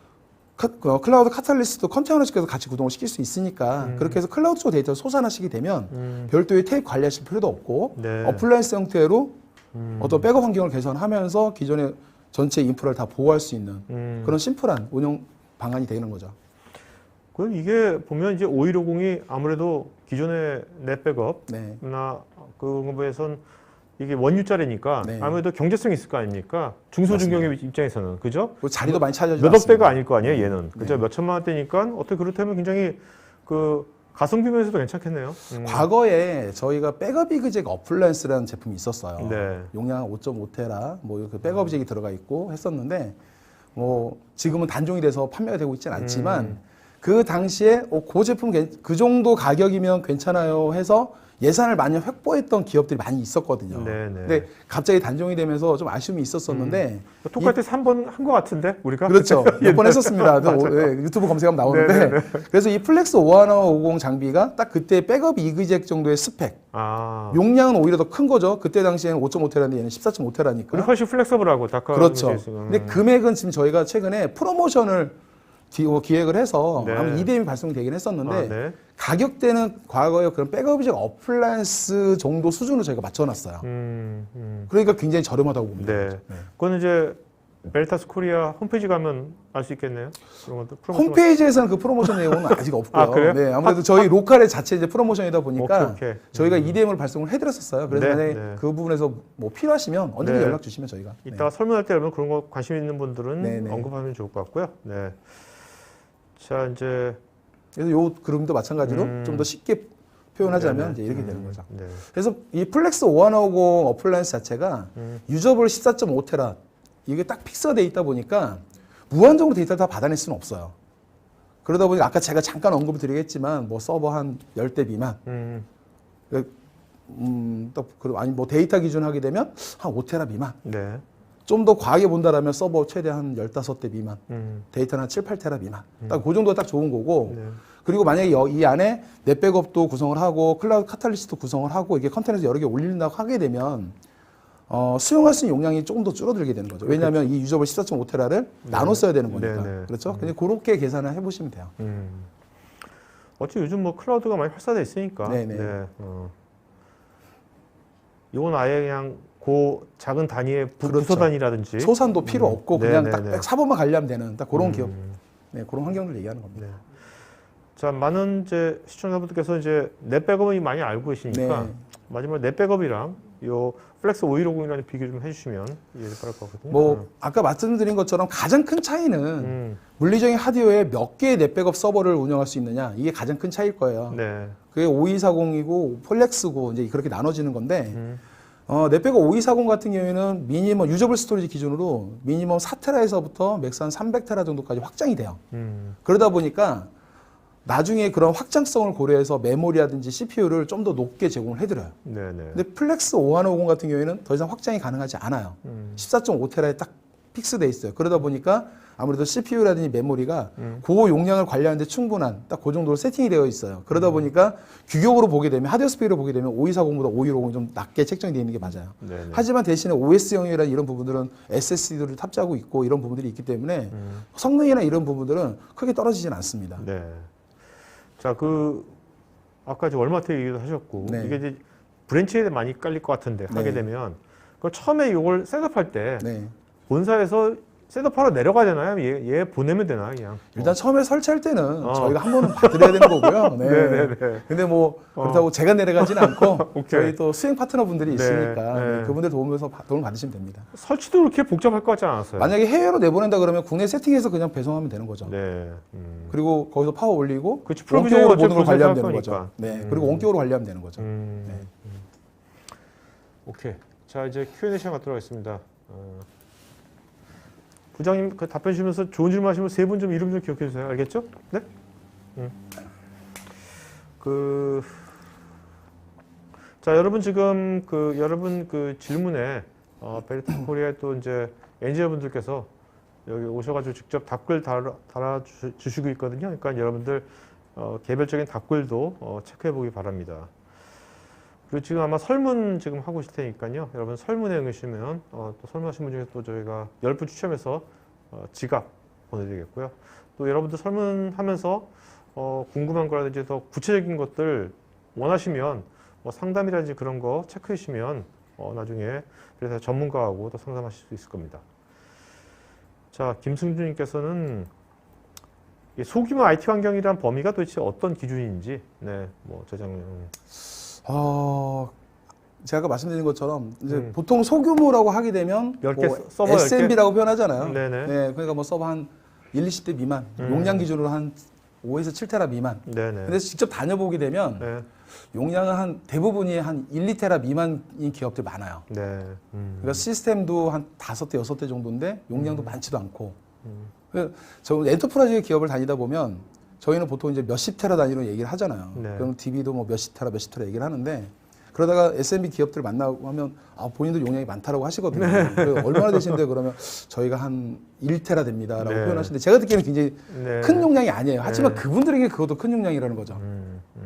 클라우드 카탈리스트 컨테이너식에서 같이 구동을 시킬 수 있으니까 그렇게 해서 클라우드 쪽 데이터를 소산화시키게 되면 별도의 테이프 관리하실 필요도 없고 네. 어플라이언스 형태로 어떤 백업 환경을 개선하면서 기존의 전체 인프라를 다 보호할 수 있는 그런 심플한 운영 방안이 되는 거죠. 그럼 이게 보면 이제 5150이 아무래도 기존의 넷백업나 네. 그런 거에선 이게 원유짜리니까 네. 아무래도 경제성이 있을 거 아닙니까? 중소중견기업 입장에서는 그죠? 그리고 자리도 많이 찾아주지 몇억 않습니다. 배가 아닐 거 아니에요, 얘는. 그죠? 네. 몇 천만 원대니까 어떻게 그렇다면 굉장히 그 가성비 면에서도 괜찮겠네요. 과거에 저희가 백업 이그젝 어플라이언스라는 제품이 있었어요. 네. 용량 5.5테라 뭐 그 백업 이젝이 들어가 있고 했었는데 뭐 지금은 단종이 돼서 판매가 되고 있지는 않지만 그 당시에 그 제품 그 정도 가격이면 괜찮아요 해서 예산을 많이 확보했던 기업들이 많이 있었거든요. 네네. 근데 갑자기 단종이 되면서 좀 아쉬움이 있었었는데 똑같이 3번 한 것 같은데 우리가 그렇죠. 몇 번 했었습니다. 유튜브 검색하면 나오는데 네네네. 그래서 이 플렉스 5150 장비가 딱 그때 백업 이그젝 정도의 스펙 용량은 오히려 더 큰 거죠. 그때 당시에는 5.5테라인데 얘는 14.5테라니까. 우리 훨씬 플렉서블하고 다카. 그렇죠. 근데 금액은 지금 저희가 최근에 프로모션을 기획을 해서 네. 아마 EDM이 발송되긴 했었는데 네. 가격대는 과거에 그런 백업 이젝 어플라이언스 정도 수준으로 저희가 맞춰놨어요. 그러니까 굉장히 저렴하다고 봅니다. 네. 그거는 이제 벨타스 코리아 홈페이지 가면 알 수 있겠네요. 그런 것도 프로모션. 홈페이지에서는 그 프로모션 내용은 아직 없고요. 아, 그래요? 네, 아무래도 저희 로컬의 자체 이제 프로모션이다 보니까 오케이. 저희가 EDM을 발송을 해드렸었어요. 그래서 네, 만약에 네. 그 부분에서 뭐 필요하시면 언제든 네. 연락 주시면 저희가. 이따가 설문할 때 여러분 그런 거 관심 있는 분들은 네, 네. 언급하면 좋을 것 같고요. 네. 자, 이제 그래서 요 그림도 마찬가지로 좀 더 쉽게 표현하자면 이제 이렇게 되는 거죠. 네. 그래서 이 플렉스 5150 어플라이언스 자체가 유저블 14.5테라 이게 딱 픽서되어 있다 보니까 무한정으로 데이터를 다 받아낼 수는 없어요. 그러다 보니 아까 제가 잠깐 언급을 드리겠지만 뭐 서버 한 10대 미만 또 아니 뭐 데이터 기준 하게 되면 한 5테라 미만 네. 좀 더 과하게 본다라면 서버 최대 한 15대 미만 데이터는 한 7, 8테라 미만 딱 그 정도가 딱 좋은 거고 네. 그리고 만약에 이 안에 넷백업도 구성을 하고 클라우드 카탈리스트 구성을 하고 이게 컨테이너에서 여러 개 올린다고 하게 되면 수용할 수 있는 용량이 조금 더 줄어들게 되는 거죠. 왜냐하면 이 유저블 14.5테라를 나눠 써야 되는 거니까. 네, 네. 그렇죠? 그냥 그렇게 계산을 해보시면 돼요. 어차피 요즘 뭐 클라우드가 많이 활성화돼 있으니까. 네네. 네. 이건 아예 그냥 그 작은 단위의 그렇죠. 부서 단위라든지 소산도 필요 없고 그냥 네네네. 딱 사본만 관리하면 되는 딱 그런 기업, 네, 그런 환경을 얘기하는 겁니다. 네. 자, 많은 이제 시청자분들께서 이제 넷백업을 많이 알고 계시니까 네. 마지막으로 넷백업이랑 요 플렉스 5150이라는 비교 좀 해주시면 이해를 바랄 것 같거든요. 뭐 아까 말씀드린 것처럼 가장 큰 차이는 물리적인 하드웨어에 몇 개의 넷백업 서버를 운영할 수 있느냐 이게 가장 큰 차이일 거예요. 네. 그게 5240이고 플렉스고 이제 그렇게 나눠지는 건데 넷백업 5240 같은 경우에는 미니멈 유저블 스토리지 기준으로 미니멈 4테라에서부터 맥스 한 300테라 정도까지 확장이 돼요. 그러다 보니까 나중에 그런 확장성을 고려해서 메모리라든지 CPU를 좀 더 높게 제공을 해드려요. 네네. 근데 플렉스 5150 같은 경우에는 더 이상 확장이 가능하지 않아요. 14.5테라에 딱 픽스돼 있어요. 그러다 보니까 아무래도 CPU라든지 메모리가 그 용량을 관리하는데 충분한 딱 그 정도로 세팅이 되어 있어요. 그러다 보니까 규격으로 보게 되면 하드웨어 스펙으로 보게 되면 5240보다 5150이 좀 낮게 책정이 되어 있는 게 맞아요. 네네. 하지만 대신에 OS형이라는 이런 부분들은 SSD를 탑재하고 있고 이런 부분들이 있기 때문에 성능이나 이런 부분들은 크게 떨어지진 않습니다. 네. 자, 아까 이제 월마트 얘기도 하셨고 네. 이게 이제 브랜치에 많이 깔릴 것 같은데 하게 네. 되면 그 처음에 이걸 셋업할 때 네. 본사에서 셋업하러 내려가야 되나요? 얘 보내면 되나 그냥? 일단 처음에 설치할 때는 저희가 한 번은 봐드려야 되는 거고요. 네. 네네네. 근데 뭐 그렇다고 제가 내려가지는 않고 오케이. 저희 또 수행 파트너분들이 네, 있으니까 네. 그분들 도움을 받으시면 됩니다. 설치도 그렇게 복잡할 것 같지 않았어요? 만약에 해외로 내보낸다 그러면 국내 세팅해서 그냥 배송하면 되는 거죠. 네. 그리고 거기서 파워 올리고 그치, 프로비저닝 원격으로 모든 걸 어차피 관리하면 본사에서 되는 할 거죠. 거니까. 네. 그리고 원격으로 관리하면 되는 거죠. 네. 오케이. 자, 이제 Q&A 시간 갖도록 하겠습니다. 부장님 그 답변 주시면서 좋은 질문 하시면 세 분 좀 이름 좀 기억해 주세요. 알겠죠? 네? 자, 여러분 지금 여러분 질문에 베리타 코리아의 또 이제 엔지니어분들께서 여기 오셔가지고 직접 답글 달아주시고 있거든요. 그러니까 여러분들 개별적인 답글도 체크해 보기 바랍니다. 그리고 지금 아마 설문 지금 하고 있을 테니까요. 여러분 설문에 응하시면 또 설문하신 분 중에 또 저희가 10분 추첨해서 지갑 보내드리겠고요. 또 여러분들 설문하면서 궁금한 거라든지 더 구체적인 것들 원하시면 뭐 상담이라든지 그런 거 체크해 주시면 나중에 그래서 전문가하고 또 상담하실 수 있을 겁니다. 자, 김승준님께서는 소규모 IT 환경이란 범위가 도대체 어떤 기준인지, 네, 뭐 저장. 제가 아까 말씀드린 것처럼 이제 보통 소규모라고 하게 되면 10개 뭐 서버 10개? SMB라고 표현하잖아요. 네네. 네, 그러니까 뭐 서버 한 1, 20대 미만, 용량 기준으로 한 5에서 7테라 미만. 네네. 근데 직접 다녀보게 되면 네. 용량은 대부분이 한 1, 2테라 미만인 기업들 많아요. 네. 그러니까 시스템도 한 5대, 6대 정도인데 용량도 많지도 않고. 저 엔터프라이즈 기업을 다니다 보면 저희는 보통 이제 몇십 테라 단위로 얘기를 하잖아요. 네. 그럼 DB도 뭐 몇십 테라 얘기를 하는데 그러다가 SMB 기업들 만나고 하면 본인도 용량이 많다라고 하시거든요. 얼마나 되시는데 그러면 저희가 한 1테라 됩니다라고 네. 표현하시는데 제가 듣기에는 굉장히 네. 큰 용량이 아니에요. 하지만 네. 그분들에게 그것도 큰 용량이라는 거죠.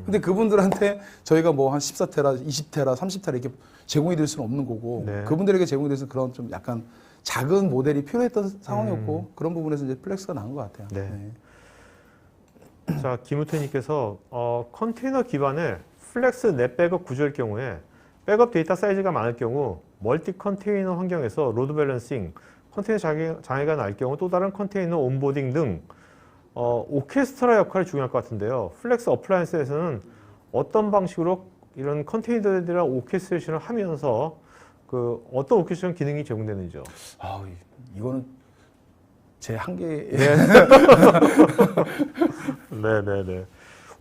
근데 그분들한테 저희가 뭐 한 14테라, 20테라, 30테라 이렇게 제공이 될 수는 없는 거고 네. 그분들에게 제공이 돼서 그런 좀 약간 작은 모델이 필요했던 상황이었고 그런 부분에서 이제 플렉스가 나온 것 같아요. 네. 자, 김우태님께서 컨테이너 기반의 플렉스 넷 백업 구조일 경우에 백업 데이터 사이즈가 많을 경우 멀티 컨테이너 환경에서 로드 밸런싱, 컨테이너 장애가 날 경우 또 다른 컨테이너 온보딩 등 오케스트라 역할이 중요할 것 같은데요. 플렉스 어플라이언스에서는 어떤 방식으로 이런 컨테이너들이랑 오케스트레이션을 하면서 어떤 오케스트레이션 기능이 제공되는지요? 이거는 제 한계에 네네네.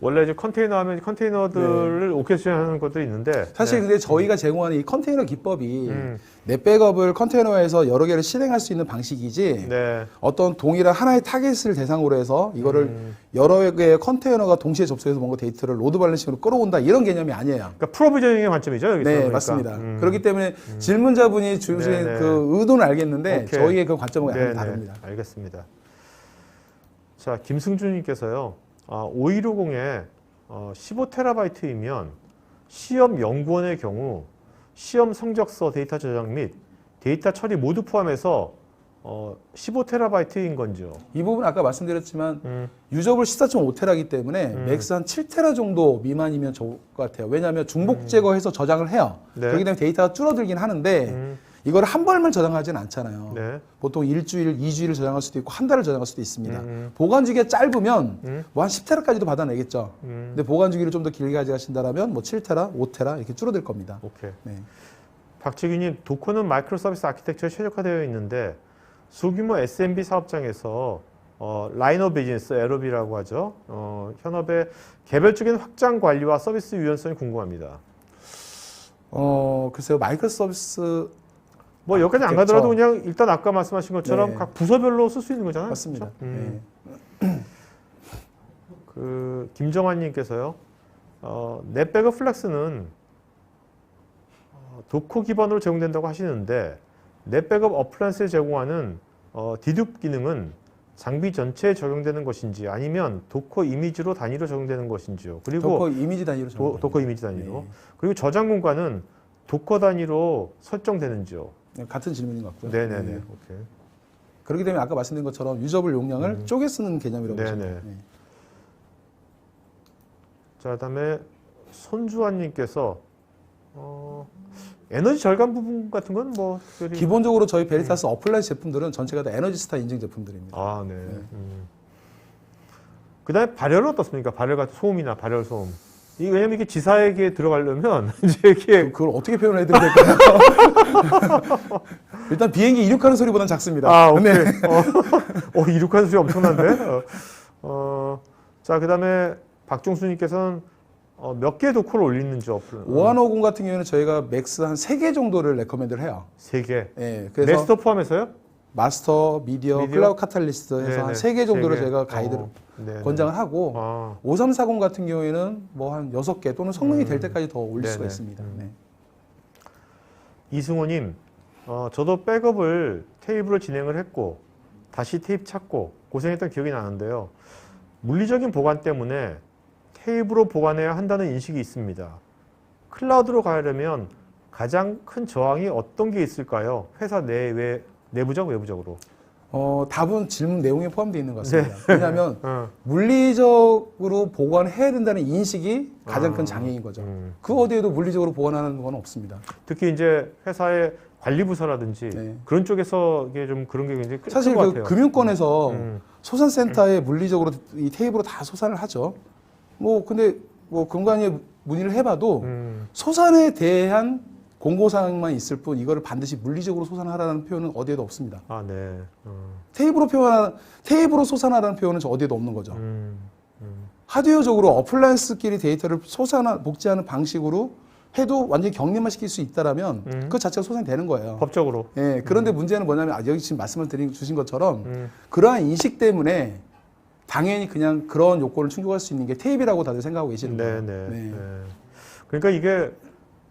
원래 이제 컨테이너 하면 컨테이너들을 오케스트레이션 하는 것들이 있는데 사실 근데 저희가 제공하는 이 컨테이너 기법이 넷백업을 컨테이너에서 여러 개를 실행할 수 있는 방식이지 네. 어떤 동일한 하나의 타겟을 대상으로 해서 이거를 여러 개의 컨테이너가 동시에 접속해서 뭔가 데이터를 로드 밸런싱으로 끌어온다 이런 개념이 아니에요. 그러니까 프로비저닝의 관점이죠, 여기서. 네, 그러니까. 맞습니다. 그렇기 때문에 질문자분이 주신 네네. 그 의도는 알겠는데 오케이. 저희의 그 관점은 약간 네네. 다릅니다. 알겠습니다. 자, 김승준님께서요. 5150에 15TB이면 시험 연구원의 경우 시험 성적서 데이터 저장 및 데이터 처리 모두 포함해서 15TB인 건지요? 이 부분 아까 말씀드렸지만 유저블 14.5테라이기 때문에 맥스 한 7테라 정도 미만이면 좋을 것 같아요. 왜냐하면 중복 제거해서 저장을 해요. 네. 그렇기 때문에 데이터가 줄어들긴 하는데 이걸 한 번만 저장하지는 않잖아요. 네. 보통 일주일, 2주일을 저장할 수도 있고 한 달을 저장할 수도 있습니다. 보관 주기가 짧으면 뭐 한 10테라까지도 받아내겠죠. 근데 보관 주기를 좀 더 길게 가져가신다면 뭐 7테라, 5테라 이렇게 줄어들 겁니다. 오케이. 네. 박지규님, 도커는 마이크로 서비스 아키텍처에 최적화되어 있는데 소규모 SMB 사업장에서 라인 오브 비즈니스, LOB라고 하죠. 현업의 개별적인 확장 관리와 서비스 유연성이 궁금합니다. 글쎄요. 마이크로 서비스 뭐 여기까지 안 그렇죠. 가더라도 그냥 일단 아까 말씀하신 것처럼 네. 각 부서별로 쓸 수 있는 거잖아요. 맞습니다. 그렇죠? 네. 그 김정환님께서요. 넷백업 플렉스는 도커 기반으로 제공된다고 하시는데 넷백업 어플라이언스에 제공하는 디둑 기능은 장비 전체에 적용되는 것인지 아니면 도커 이미지로 단위로 적용되는 것인지요. 그리고 도커 이미지 단위로 도커 이미지 단위로. 네. 그리고 저장 공간은 도커 단위로 설정되는지요. 네, 같은 질문인 것 같고요. 네네네. 네. 오케이. 그렇기 때문에 아까 말씀드린 것처럼 유저블 용량을 쪼개 쓰는 개념이라고 네네. 보시면 돼요. 네. 자, 그다음에 손주환님께서 에너지 절감 부분 같은 건 뭐 특별히 기본적으로 저희 베리타스 어플라이언스 제품들은 전체가 다 에너지스타 인증 제품들입니다. 아, 네. 그다음에 발열은 어떻습니까? 발열 같은 소음이나 발열 소음. 왜냐면 이게 지사에게 들어가려면 이제 이게 그걸 어떻게 표현을 해드려야 될까요? 일단 비행기 이륙하는 소리보다는 작습니다. 아, 오케이. 네. 이륙하는 소리 엄청난데. 자, 그다음에 박종수님께서는 몇 개의 도커를 올리는지 어플. 5150 같은 경우에는 저희가 맥스 한 3개 정도를 레커멘드를 해요. 3개. 네, 그래서 넥스터 포함해서요? 마스터, 미디어, 미디어? 클라우드 카탈리스트 해서 네네. 한 3개 정도를 세 개. 저희가 가이드를 네네. 권장을 하고 아, 5340 같은 경우에는 뭐 한 6개 또는 성능이 될 때까지 더 올릴 수가 네네. 있습니다. 네. 이승호님, 저도 백업을 테이프로 진행을 했고 다시 테이프 찾고 고생했던 기억이 나는데요. 물리적인 보관 때문에 테이프로 보관해야 한다는 인식이 있습니다. 클라우드로 가려면 가장 큰 저항이 어떤 게 있을까요? 회사 내외, 내부적, 외부적으로. 답은 질문 내용에 포함되어 있는 것 같습니다. 네. 왜냐하면 물리적으로 보관해야 된다는 인식이 가장 아, 큰 장애인 거죠. 그 어디에도 물리적으로 보관하는 건 없습니다. 특히 이제 회사의 관리부서라든지 네. 그런 쪽에서 이게 좀 그런 게 굉장히 큰 사실 것 그 같아요. 금융권에서 음. 소산센터에 물리적으로 이 테이프로 다 소산을 하죠. 뭐 근데 뭐 금관위에 문의를 해봐도 소산에 대한 공고사항만 있을 뿐 이거를 반드시 물리적으로 소산하라는 표현은 어디에도 없습니다. 아, 네. 테이프로 소산하라는 표현은 저 어디에도 없는 거죠. 하드웨어적으로 어플라이언스끼리 데이터를 복제하는 방식으로 해도 완전히 격리만 시킬 수 있다라면 그 자체가 소산이 되는 거예요. 법적으로. 예, 그런데 문제는 뭐냐면 여기 지금 말씀을 주신 것처럼 그러한 인식 때문에 당연히 그냥 그런 요건을 충족할 수 있는 게 테이프라고 다들 생각하고 계시는 거예요. 네. 그러니까 이게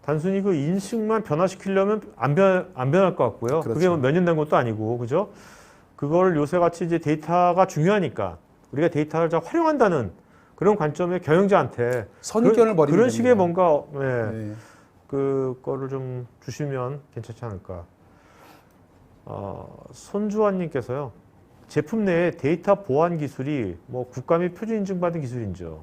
단순히 그 인식만 변화시키려면 안 변할 것 같고요. 그렇죠. 그게 몇 년 된 것도 아니고, 그죠? 그걸 요새 같이 이제 데이터가 중요하니까 우리가 데이터를 잘 활용한다는 그런 관점의 경영자한테 선입견을 버리는 그런 식의 겁니다. 뭔가 네. 그거를 좀 주시면 괜찮지 않을까. 손주환님께서요. 제품 내에 데이터 보안 기술이 뭐 국가 및 표준 인증받은 기술인지요?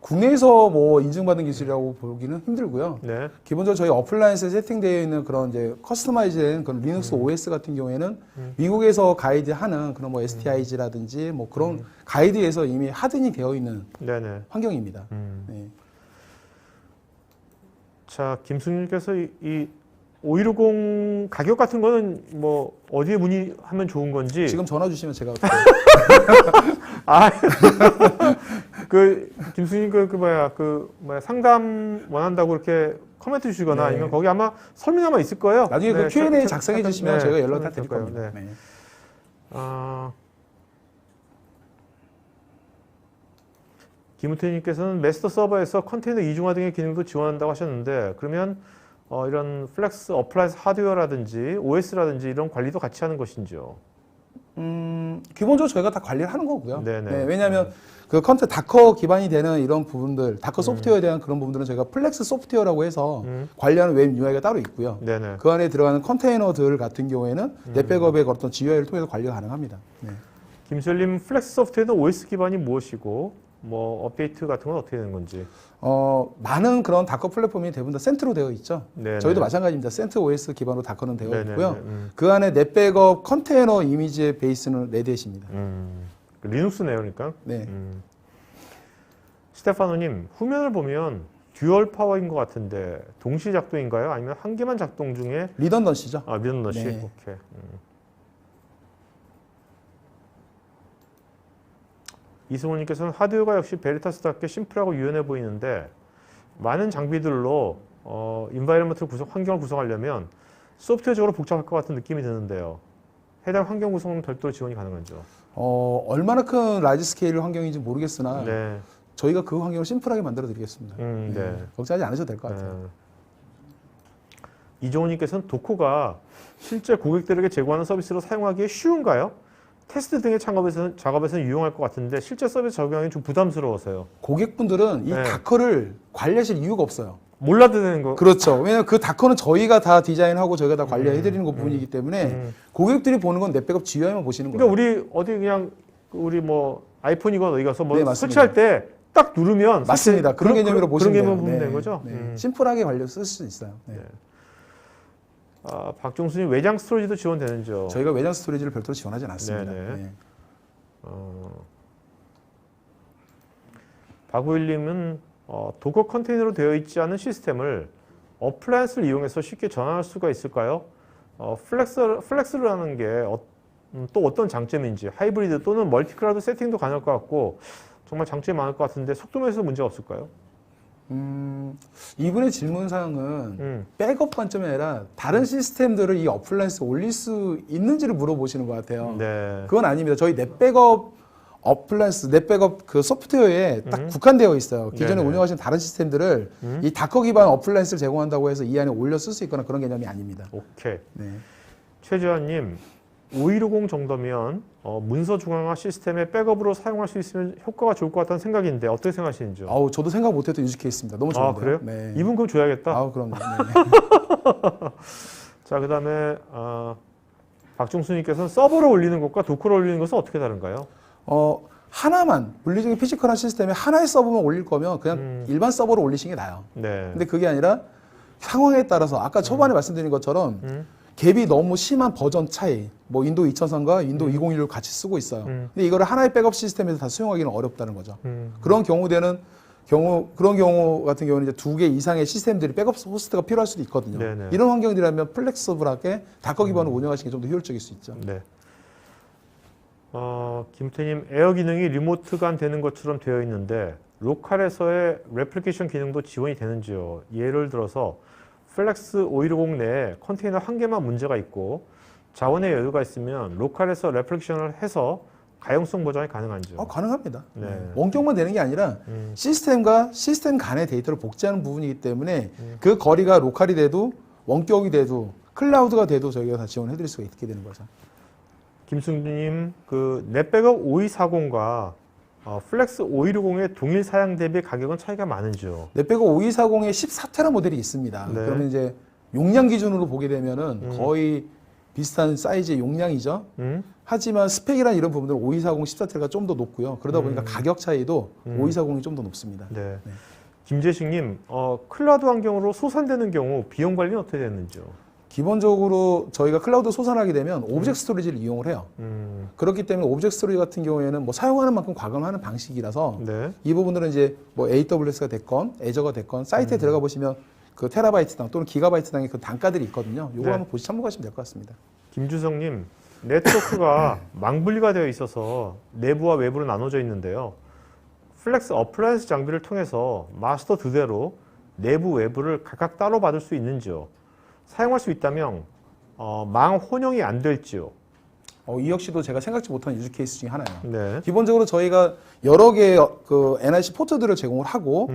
국내에서 뭐 인증받은 기술이라고 보기는 힘들고요. 네. 기본적으로 저희 어플라이언스에 세팅되어 있는 그런 이제 커스터마이즈된 그런 리눅스 OS 같은 경우에는 미국에서 가이드하는 그런 뭐 STIG라든지 뭐 그런 가이드에서 이미 하든이 되어 있는 네네. 환경입니다. 네. 자, 김승윤께서 이 5150 가격 같은 거는 뭐 어디에 문의하면 좋은 건지. 지금 전화 주시면 제가 아, 김승윤 상담 원한다고 이렇게 코멘트 주시거나 네. 아니면 거기 아마 설명 아마 있을 거예요. 나중에 그 Q&A 작성해 주시면 네, 제가 연락 다 드릴 거예요. 겁니다. 네. 네. 김우태님께서는 메스터 서버에서 컨테이너 이중화 등의 기능도 지원한다고 하셨는데 그러면 이런 플렉스 어플라이언스 하드웨어라든지 OS라든지 이런 관리도 같이 하는 것인지요? 기본적으로 저희가 다 관리를 하는 거고요. 네네. 네, 왜냐하면 그 다커 기반이 되는 이런 부분들, 다커 소프트웨어에 대한 그런 부분들은 저희가 플렉스 소프트웨어라고 해서 관리하는 웹 UI가 따로 있고요. 네네. 그 안에 들어가는 컨테이너들 같은 경우에는 넷백업의 어떤 GUI를 통해서 관리가 가능합니다. 네. 김철님, 플렉스 소프트웨어는 OS 기반이 무엇이고 뭐 업데이트 같은 건 어떻게 되는 건지? 많은 그런 다커 플랫폼이 대부분 다 센트로 되어 있죠. 네네. 저희도 마찬가지입니다. 센트 OS 기반으로 다커는 되어 네네네. 있고요. 그 안에 넷백업 컨테이너 이미지의 베이스는 레드햇입니다. 리눅스네요, 그러니까. 네. 스테파노님, 후면을 보면 듀얼 파워인 것 같은데 동시 작동인가요? 아니면 한 개만 작동 중에 리던던시죠. 미던너시? 네. 오케이. 이승호님께서는 하드웨어가 역시 베리타스답게 심플하고 유연해 보이는데 많은 장비들로 인바이러먼트 환경을 구성하려면 소프트웨어적으로 복잡할 것 같은 느낌이 드는데요. 해당 환경 구성은 별도로 지원이 가능하죠. 얼마나 큰 라지 스케일 환경인지 모르겠으나 네. 저희가 그 환경을 심플하게 만들어 드리겠습니다. 네. 걱정하지 않으셔도 될 것 같아요. 이종훈님께서는 도코가 실제 고객들에게 제공하는 서비스로 사용하기에 쉬운가요? 테스트 등의 작업에서는 유용할 것 같은데 실제 서비스 적용하기 좀 부담스러워서요. 고객분들은 이 네. 다커를 관리하실 이유가 없어요. 몰라도 되는 거. 그렇죠. 왜냐하면 그 다커는 저희가 다 디자인하고 저희가 다 관리해드리는 부분이기 때문에 고객들이 보는 건 넷백업 GUI만 보시는 거예요. 그러니까 우리 어디 그냥 우리 뭐 아이폰이건 어디 가서 뭐 네, 맞습니다. 설치할 때 딱 누르면 맞습니다. 그런 개념으로 보시면 그런 돼요. 개념으로 보면 되는 거죠. 네. 심플하게 관리 쓸 수 있어요. 네. 박종수님 외장 스토리지도 지원되는죠. 저희가 외장 스토리지를 별도로 지원하지 않았습니다. 네네. 네. 박우일님은 도커 컨테이너로 되어 있지 않은 시스템을 어플라이언스를 이용해서 쉽게 전환할 수가 있을까요? 플렉스라는 게 또 어떤 장점인지 하이브리드 또는 멀티클라우드 세팅도 가능할 것 같고 정말 장점이 많을 것 같은데 속도면에서 문제가 없을까요? 이분의 질문사항은 백업 관점이 아니라 다른 시스템들을 이 어플라이언스에 올릴 수 있는지를 물어보시는 것 같아요. 네. 그건 아닙니다. 저희 넷백업 어플라이언스, 넷백업 그 소프트웨어에 딱 국한되어 있어요. 기존에 네네. 운영하시는 다른 시스템들을 이 다커 기반 어플라이언스를 제공한다고 해서 이 안에 올려 쓸 수 있거나 그런 개념이 아닙니다. 오케이. 네. 최지환님, 5150 정도면 문서 중앙화 시스템의 백업으로 사용할 수 있으면 효과가 좋을 것 같다는 생각인데 어떻게 생각하시는지요? 저도 생각 못했던 유즈 케이스입니다. 너무 좋은데요. 그래요? 네. 이분 그럼 줘야겠다. 그럼요. 네. 자, 그다음에 박중수님께서는 서버로 올리는 것과 도커로 올리는 것은 어떻게 다른가요? 하나만 물리적인 피지컬한 시스템에 하나의 서버만 올릴 거면 그냥 일반 서버로 올리시는 게 나아요. 네. 근데 그게 아니라 상황에 따라서 아까 초반에 말씀드린 것처럼 갭이 너무 심한 버전 차이, 뭐 윈도우 2003과 윈도우 2016을 같이 쓰고 있어요. 근데 이거를 하나의 백업 시스템에서 다 수용하기는 어렵다는 거죠. 그런 경우 같은 경우는 이제 2개 이상의 시스템들이 백업 호스트가 필요할 수도 있거든요. 네네. 이런 환경들이라면 플렉서블하게 다커 기반으로 운영하시는 게 좀 더 효율적일 수 있죠. 네. 김태님, 에어 기능이 리모트가 되는 것처럼 되어 있는데 로컬에서의 레플리케이션 기능도 지원이 되는지요? 예를 들어서 플렉스 5150 내에 컨테이너 한 개만 문제가 있고 자원의 여유가 있으면 로컬에서 레플리케이션을 해서 가용성 보장이 가능한지요? 가능합니다. 네. 원격만 되는 게 아니라 시스템과 시스템 간의 데이터를 복제하는 부분이기 때문에 그 거리가 로컬이 돼도 원격이 돼도 클라우드가 돼도 저희가 다 지원해 드릴 수가 있게 되는 거죠. 김승주님, 그 넷백업 5240과 플렉스 5150의 동일 사양 대비 가격은 차이가 많은지요? 넷백업 5240에 14테라 모델이 있습니다. 네. 그러면 이제 용량 기준으로 보게 되면은 거의 비슷한 사이즈의 용량이죠. 하지만 스펙이나 이런 부분들은 5240 14테라가 좀 더 높고요. 그러다 보니까 가격 차이도 5240이 좀 더 높습니다. 네. 김재식님, 클라우드 환경으로 소산되는 경우 비용 관리는 어떻게 되는지요? 기본적으로 저희가 클라우드 소산하게 되면 오브젝트 스토리지를 이용을 해요. 그렇기 때문에 오브젝트 스토리지 같은 경우에는 뭐 사용하는 만큼 과금하는 방식이라서 네. 이 부분들은 이제 뭐 AWS가 됐건 애저가 됐건 사이트에 들어가 보시면 그 테라바이트당 또는 기가바이트당의 그 단가들이 있거든요. 요거 네. 한번 참고하시면 될 것 같습니다. 김주성님, 네트워크가 망분리가 되어 있어서 내부와 외부로 나눠져 있는데요. 플렉스 어플라이언스 장비를 통해서 마스터 두 대로 내부 외부를 각각 따로 받을 수 있는지요? 사용할 수 있다면 망 혼용이 안 될지요? 이 역시도 제가 생각지 못한 유즈 케이스 중에 하나예요. 네. 기본적으로 저희가 여러 개의 그 NIC 포트들을 제공을 하고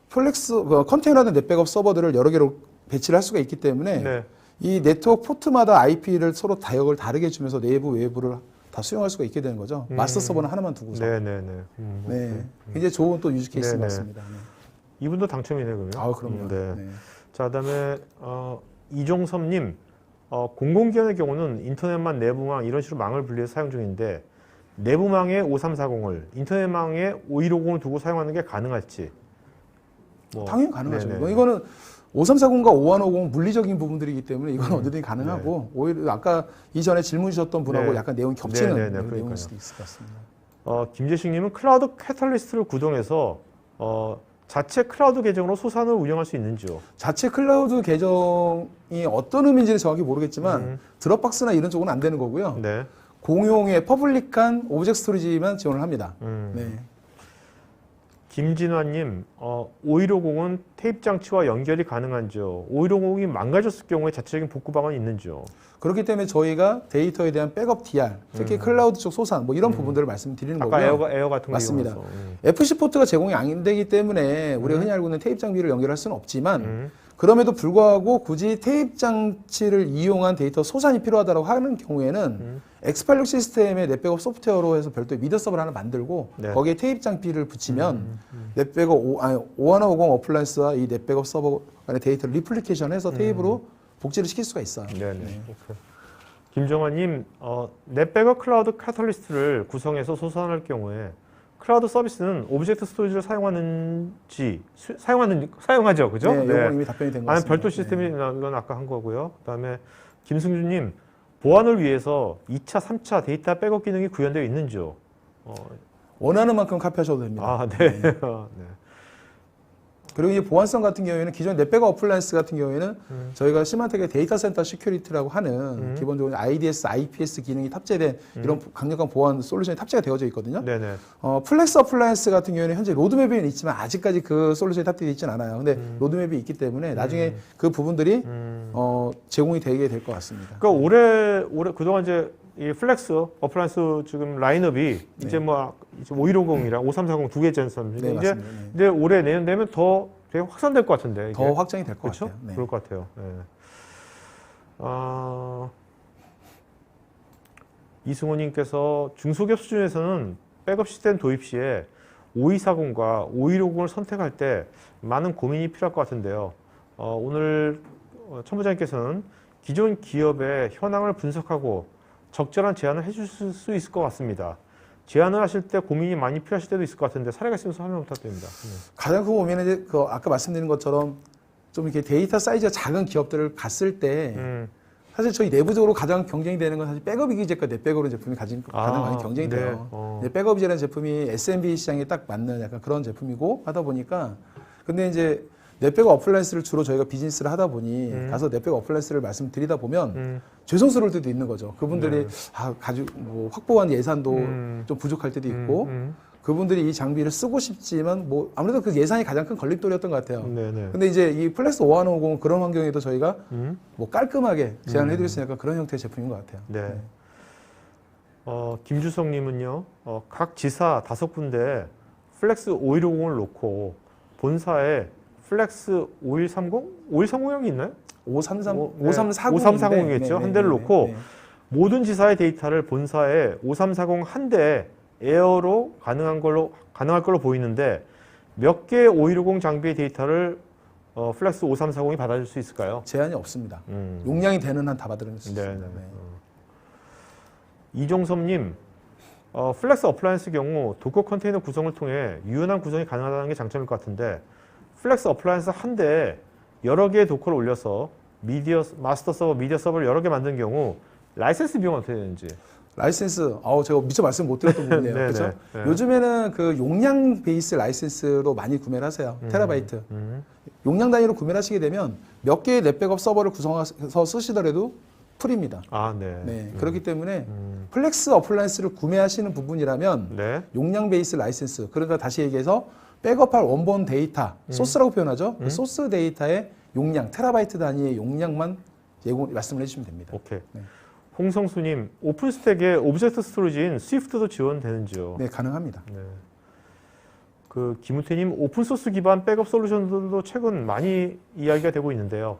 플렉스 컨테이너든 넷백업 서버들을 여러 개로 배치를 할 수가 있기 때문에 네. 이 네트워크 포트마다 IP를 서로 다역을 다르게 주면서 내부 외부를 다 수용할 수가 있게 되는 거죠. 마스터 서버는 하나만 두고서. 네네네. 네, 굉장히 좋은 또 유즈 케이스인 것 네네. 같습니다. 네. 이분도 당첨이네 그러면. 아, 그럼요. 네. 네. 자, 그다음에 이종섭님, 공공기관의 경우는 인터넷망, 내부망 이런 식으로 망을 분리해서 사용 중인데 내부망에 5340을, 인터넷망에 5150을 두고 사용하는 게 가능할지. 뭐, 당연히 가능하죠. 네네. 이거는 5340과 5150 물리적인 부분들이기 때문에 이건 언제든지 가능하고 오히려 아까 이전에 질문 주셨던 분하고 네. 약간 내용이 겹치는 네네네, 내용일 그러니까요. 수도 있을 것 같습니다. 김재식님은 클라우드 캐탈리스트를 구동해서 자체 클라우드 계정으로 소산을 운영할 수 있는지요? 자체 클라우드 계정이 어떤 의미인지는 정확히 모르겠지만 드롭박스나 이런 쪽은 안 되는 거고요. 네. 공용의 퍼블릭한 오브젝트 스토리지만 지원을 합니다. 네. 김진화님, 5150은 테이프 장치와 연결이 가능한지요? 5150이 망가졌을 경우에 자체적인 복구 방안이 있는지요? 그렇기 때문에 저희가 데이터에 대한 백업 DR, 특히 클라우드 쪽 소산, 뭐 이런 부분들을 말씀드리는 아까 거고요. 에어 같은 거 맞습니다. 이용해서. FC 포트가 제공이 안 되기 때문에 우리가 흔히 알고 있는 테이프 장비를 연결할 수는 없지만 그럼에도 불구하고 굳이 테이프 장치를 이용한 데이터 소산이 필요하다고 하는 경우에는 X86 시스템의 넷백업 소프트웨어로 해서 별도의 미디어 서버를 하나 만들고 네. 거기에 테이프 장비를 붙이면 넷백업 5150 어플라이언스와 이 넷백업 서버 간의 데이터를 리플리케이션해서 테이프로 복제를 시킬 수가 있어요. 네네. 오케이. 김정환님, 넷백업 클라우드 카탈리스트를 구성해서 소산할 경우에 클라우드 서비스는 오브젝트 스토리지를 사용하죠, 그죠? 네, 이건 이미 답변이 된 것 아니 같습니다. 별도 시스템이 이건 아까 한 거고요. 그다음에 김승준님, 보안을 위해서 2차, 3차 데이터 백업 기능이 구현되어 있는지요? 원하는 만큼 카피하셔도 됩니다. 아, 네. 네. 그리고 이 보안성 같은 경우에는 기존 넷백업 어플라이언스 같은 경우에는 저희가 시마텍의 데이터 센터 시큐리티라고 하는 기본적으로 IDS, IPS 기능이 탑재된 이런 강력한 보안 솔루션이 탑재가 되어져 있거든요. 네네. 플렉스 어플라이언스 같은 경우에는 현재 로드맵에는 있지만 아직까지 그 솔루션이 탑재되어 있지는 않아요. 근데 로드맵이 있기 때문에 나중에 그 부분들이 제공이 되게 될 것 같습니다. 그러니까 올해 그동안 이제 이 플렉스 어플라이언스 지금 라인업이 이제 뭐 이제 5150이랑 5340 두 개째 였습니다. 네, 이제 맞습니다. 네. 이제 올해 내년 되면 더 되게 확산될 것 같은데. 이게. 더 확장이 될 것 그렇죠? 같아요. 네. 그럴 것 같아요. 네. 이승호님께서 중소기업 수준에서는 백업 시스템 도입 시에 5240과 5150을 선택할 때 많은 고민이 필요할 것 같은데요. 오늘 천부장님께서는 기존 기업의 현황을 분석하고 적절한 제안을 해주실 수 있을 것 같습니다. 제안을 하실 때 고민이 많이 필요하실 때도 있을 것 같은데 사례가 있으면 설명 부탁드립니다. 가장 큰 고민은 이제 그 아까 말씀드린 것처럼 좀 이렇게 데이터 사이즈가 작은 기업들을 갔을 때 사실 저희 내부적으로 가장 경쟁이 되는 건 사실 백업 이기제과 넷백업으로 제품이 가장 많이 경쟁이 네. 돼요. 백업 이제라는 제품이 SMB 시장에 딱 맞는 약간 그런 제품이고 하다 보니까 근데 이제 넷백업 어플라이언스를 주로 저희가 비즈니스를 하다 보니 가서 넷백업 어플라이언스를 말씀드리다 보면 죄송스러울 때도 있는 거죠. 그분들이 가지고 뭐 확보한 예산도 좀 부족할 때도 있고 그분들이 이 장비를 쓰고 싶지만 뭐 아무래도 그 예산이 가장 큰 걸림돌이었던 것 같아요. 네네. 근데 이제 이 플렉스 5150은 그런 환경에도 저희가 뭐 깔끔하게 제안을 해드릴 수 있는 그런 형태의 제품인 것 같아요. 네. 김주성님은요, 각 지사 5군데 플렉스 5150을 놓고 본사에 플렉스 5130? 5130형이 있나요? 5340이겠죠. 한 대를 놓고 모든 지사의 데이터를 본사에 5340 한 대 에어로 가능할 걸로 보이는데 몇 개의 5150 장비의 데이터를 플렉스 5340이 받아줄 수 있을까요? 제한이 없습니다. 용량이 되는 한 다 받아줄 수 있습니다. 네네. 이종섭님, 플렉스 어플라이언스 경우 도커 컨테이너 구성을 통해 유연한 구성이 가능하다는 게 장점일 것 같은데 플렉스 어플라이언스 한 대에 여러 개의 도커를 올려서 마스터 서버, 미디어 서버를 여러 개 만든 경우 라이센스 비용은 어떻게 되는지. 라이센스, 제가 미처 말씀 못 드렸던 부분이에요. 네네. 그렇죠? 네. 요즘에는 그 용량 베이스 라이센스로 많이 구매를 하세요. 테라바이트. 용량 단위로 구매를 하시게 되면 몇 개의 넷백업 서버를 구성해서 쓰시더라도 풀입니다. 아, 네. 네. 그렇기 때문에 플렉스 어플라이언스를 구매하시는 부분이라면 네. 용량 베이스 라이센스, 그러니까 다시 얘기해서 백업할 원본 데이터, 소스라고 표현하죠. 그 소스 데이터의 용량, 테라바이트 단위의 용량만 말씀을 해주시면 됩니다. 오케이. 네. 홍성수님, 오픈스택에 오브젝트 스토리지인 스위프트도 지원되는지요? 네, 가능합니다. 네. 김우태님, 오픈소스 기반 백업 솔루션들도 최근 많이 이야기가 되고 있는데요.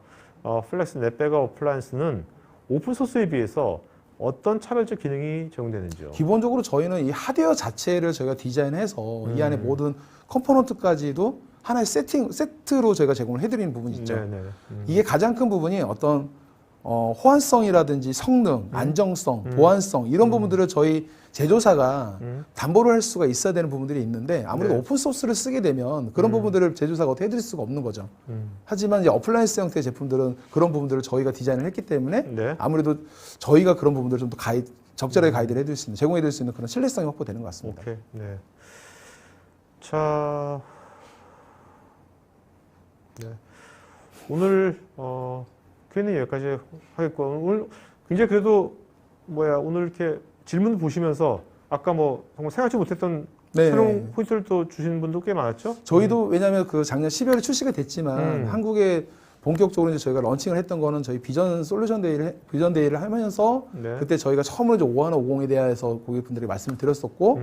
플렉스 넷백업 어플라이언스는 오픈소스에 비해서 어떤 차별적 기능이 제공되는지요? 기본적으로 저희는 이 하드웨어 자체를 저희가 디자인해서 이 안에 모든 컴포넌트까지도 하나의 세트로 저희가 제공을 해드리는 부분이 있죠. 네네. 이게 가장 큰 부분이 어떤 호환성이라든지 성능, 안정성, 보안성 이런 부분들을 저희 제조사가 담보를 할 수가 있어야 되는 부분들이 있는데 아무래도 네. 오픈 소스를 쓰게 되면 그런 부분들을 제조사가 어떻게 해드릴 수가 없는 거죠. 하지만 이제 어플라이언스 형태의 제품들은 그런 부분들을 저희가 디자인을 했기 때문에 네. 아무래도 저희가 그런 부분들을 좀 더 적절하게 가이드를 해드릴 수 있는, 제공해드릴 수 있는 그런 신뢰성이 확보되는 것 같습니다. 오케이. 네. 자, 네. 오늘 Q&A 여기까지 하겠고 오늘 굉장히 그래도 오늘 이렇게 질문 보시면서 아까 뭐 정말 생각지 못했던 네. 새로운 포인트를 또 주신 분도 꽤 많았죠? 저희도 왜냐하면 그 작년 12월에 출시가 됐지만 한국에 본격적으로 이제 저희가 런칭을 했던 거는 저희 비전 데이를 하면서 네. 그때 저희가 처음으로 이제 5150에 대해서 고객분들에게 말씀을 드렸었고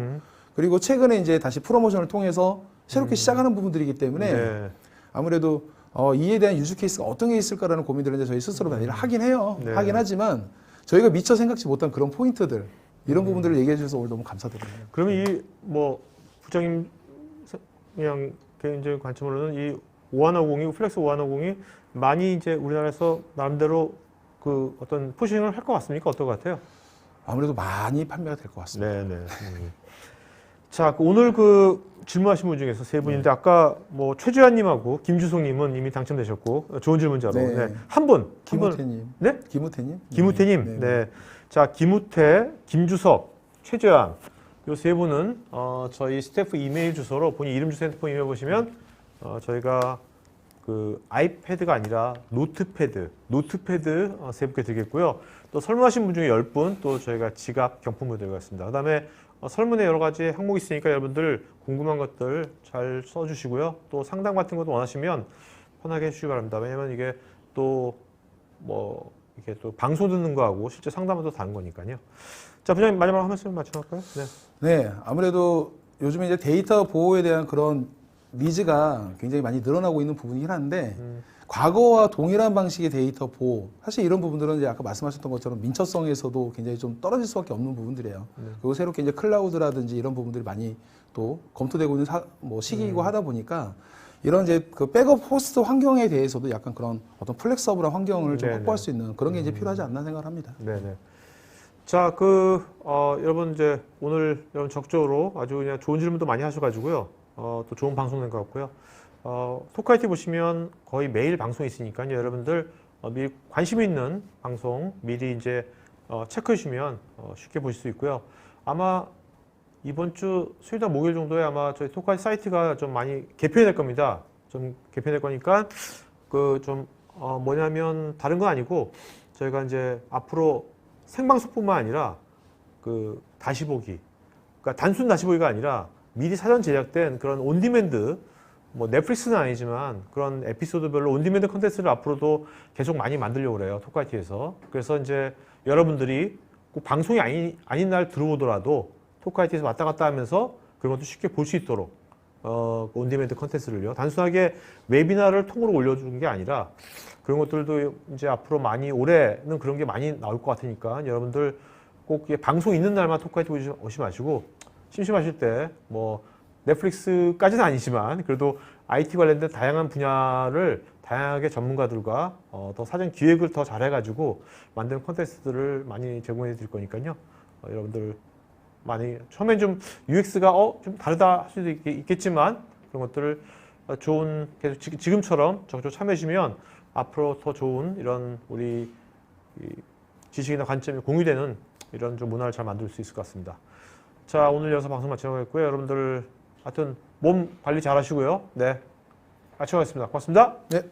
그리고 최근에 이제 다시 프로모션을 통해서 새롭게 시작하는 부분들이기 때문에 네. 아무래도 이에 대한 유즈 케이스가 어떤 게 있을까라는 고민들을 이제 저희 스스로 많이 하긴 해요. 네. 하긴 하지만 저희가 미처 생각지 못한 그런 포인트들 이런 부분들을 얘기해 주셔서 오늘 너무 감사드립니다. 그러면 이 뭐 부장님 그냥 개인적인 관점으로는 이 5150이 플렉스 5150이 많이 이제 우리나라에서 나름대로 그 어떤 푸싱을 할 것 같습니까? 어떨 것 같아요? 아무래도 많이 판매가 될 것 같습니다. 네네. 자, 오늘 그 질문하신 분 중에서 세 분인데 아까 뭐 최주환님하고 김주성님은 이미 당첨되셨고 좋은 질문자로 네. 네. 한 분. 김우태님. 네? 김우태님. 김우태님. 네. 자, 김우태, 김주석, 최주환 요 세 분은 저희 스태프 이메일 주소로 본인 이름 주소 핸드폰 이메일 보시면 저희가 그 아이패드가 아니라 노트패드 세 분께 드리겠고요. 또 설문하신 분 중에 10분 또 저희가 지갑 경품을 드리겠습니다. 그다음에 설문에 여러 가지 항목이 있으니까 여러분들 궁금한 것들 잘 써주시고요. 또 상담 같은 것도 원하시면 편하게 해주시기 바랍니다. 왜냐면 이게 또 뭐 이게 또 방송 듣는 거하고 실제 상담은 또 다른 거니까요. 자, 부장님 마지막으로 한 말씀 맞춰볼까요? 네. 네, 아무래도 요즘에 이제 데이터 보호에 대한 그런 니즈가 굉장히 많이 늘어나고 있는 부분이긴 한데 과거와 동일한 방식의 데이터 보호 사실 이런 부분들은 이제 아까 말씀하셨던 것처럼 민첩성에서도 굉장히 좀 떨어질 수밖에 없는 부분들이에요. 그리고 새롭게 이제 클라우드라든지 이런 부분들이 많이 또 검토되고 있는 시기이고 하다 보니까 이런 이제 그 백업 호스트 환경에 대해서도 약간 그런 어떤 플렉서블한 환경을 좀 네네. 확보할 수 있는 그런 게 이제 필요하지 않나 생각을 합니다. 네네. 자, 여러분 이제 오늘 여러분 적극적으로 아주 그냥 좋은 질문도 많이 하셔가지고요. 또 좋은 방송 된 것 같고요. 토크아이티 보시면 거의 매일 방송이 있으니까요. 여러분들 미리 관심 있는 방송 미리 이제 체크해 주시면 쉽게 보실 수 있고요. 아마 이번 주 수요일이나 목요일 정도에 아마 저희 토크아이티 사이트가 좀 많이 개편이 될 겁니다. 좀 개편될 거니까 뭐냐면 다른 건 아니고 저희가 이제 앞으로 생방송뿐만 아니라 그 다시보기, 그러니까 단순 다시보기가 아니라 미리 사전 제작된 그런 온디맨드, 뭐 넷플릭스는 아니지만 그런 에피소드별로 온디맨드 컨텐츠를 앞으로도 계속 많이 만들려고 그래요. 토크아이티에서. 그래서 이제 여러분들이 꼭 방송이 아닌 날 들어오더라도 토크아이티에서 왔다 갔다 하면서 그런 것도 쉽게 볼 수 있도록 온디맨드 컨텐츠를요. 단순하게 웨비나를 통으로 올려주는 게 아니라 그런 것들도 이제 앞으로 많이 올해는 그런 게 많이 나올 것 같으니까 여러분들 꼭 방송 있는 날만 토크아이티 오시 마시고 심심하실 때 뭐 넷플릭스까지는 아니지만 그래도 IT 관련된 다양한 분야를 다양하게 전문가들과 더 사전 기획을 더 잘해가지고 만든 콘텐츠들을 많이 제공해 드릴 거니까요. 여러분들 많이 처음엔 좀 UX가 좀 다르다 할 수도 있겠지만 그런 것들을 좋은 계속 지금처럼 적극적으로 참여해 주시면 앞으로 더 좋은 이런 우리 지식이나 관점이 공유되는 이런 좀 문화를 잘 만들 수 있을 것 같습니다. 자, 오늘 여기서 방송 마치겠고요. 여러분들 하여튼 몸 관리 잘 하시고요. 네, 마치겠습니다. 고맙습니다. 네.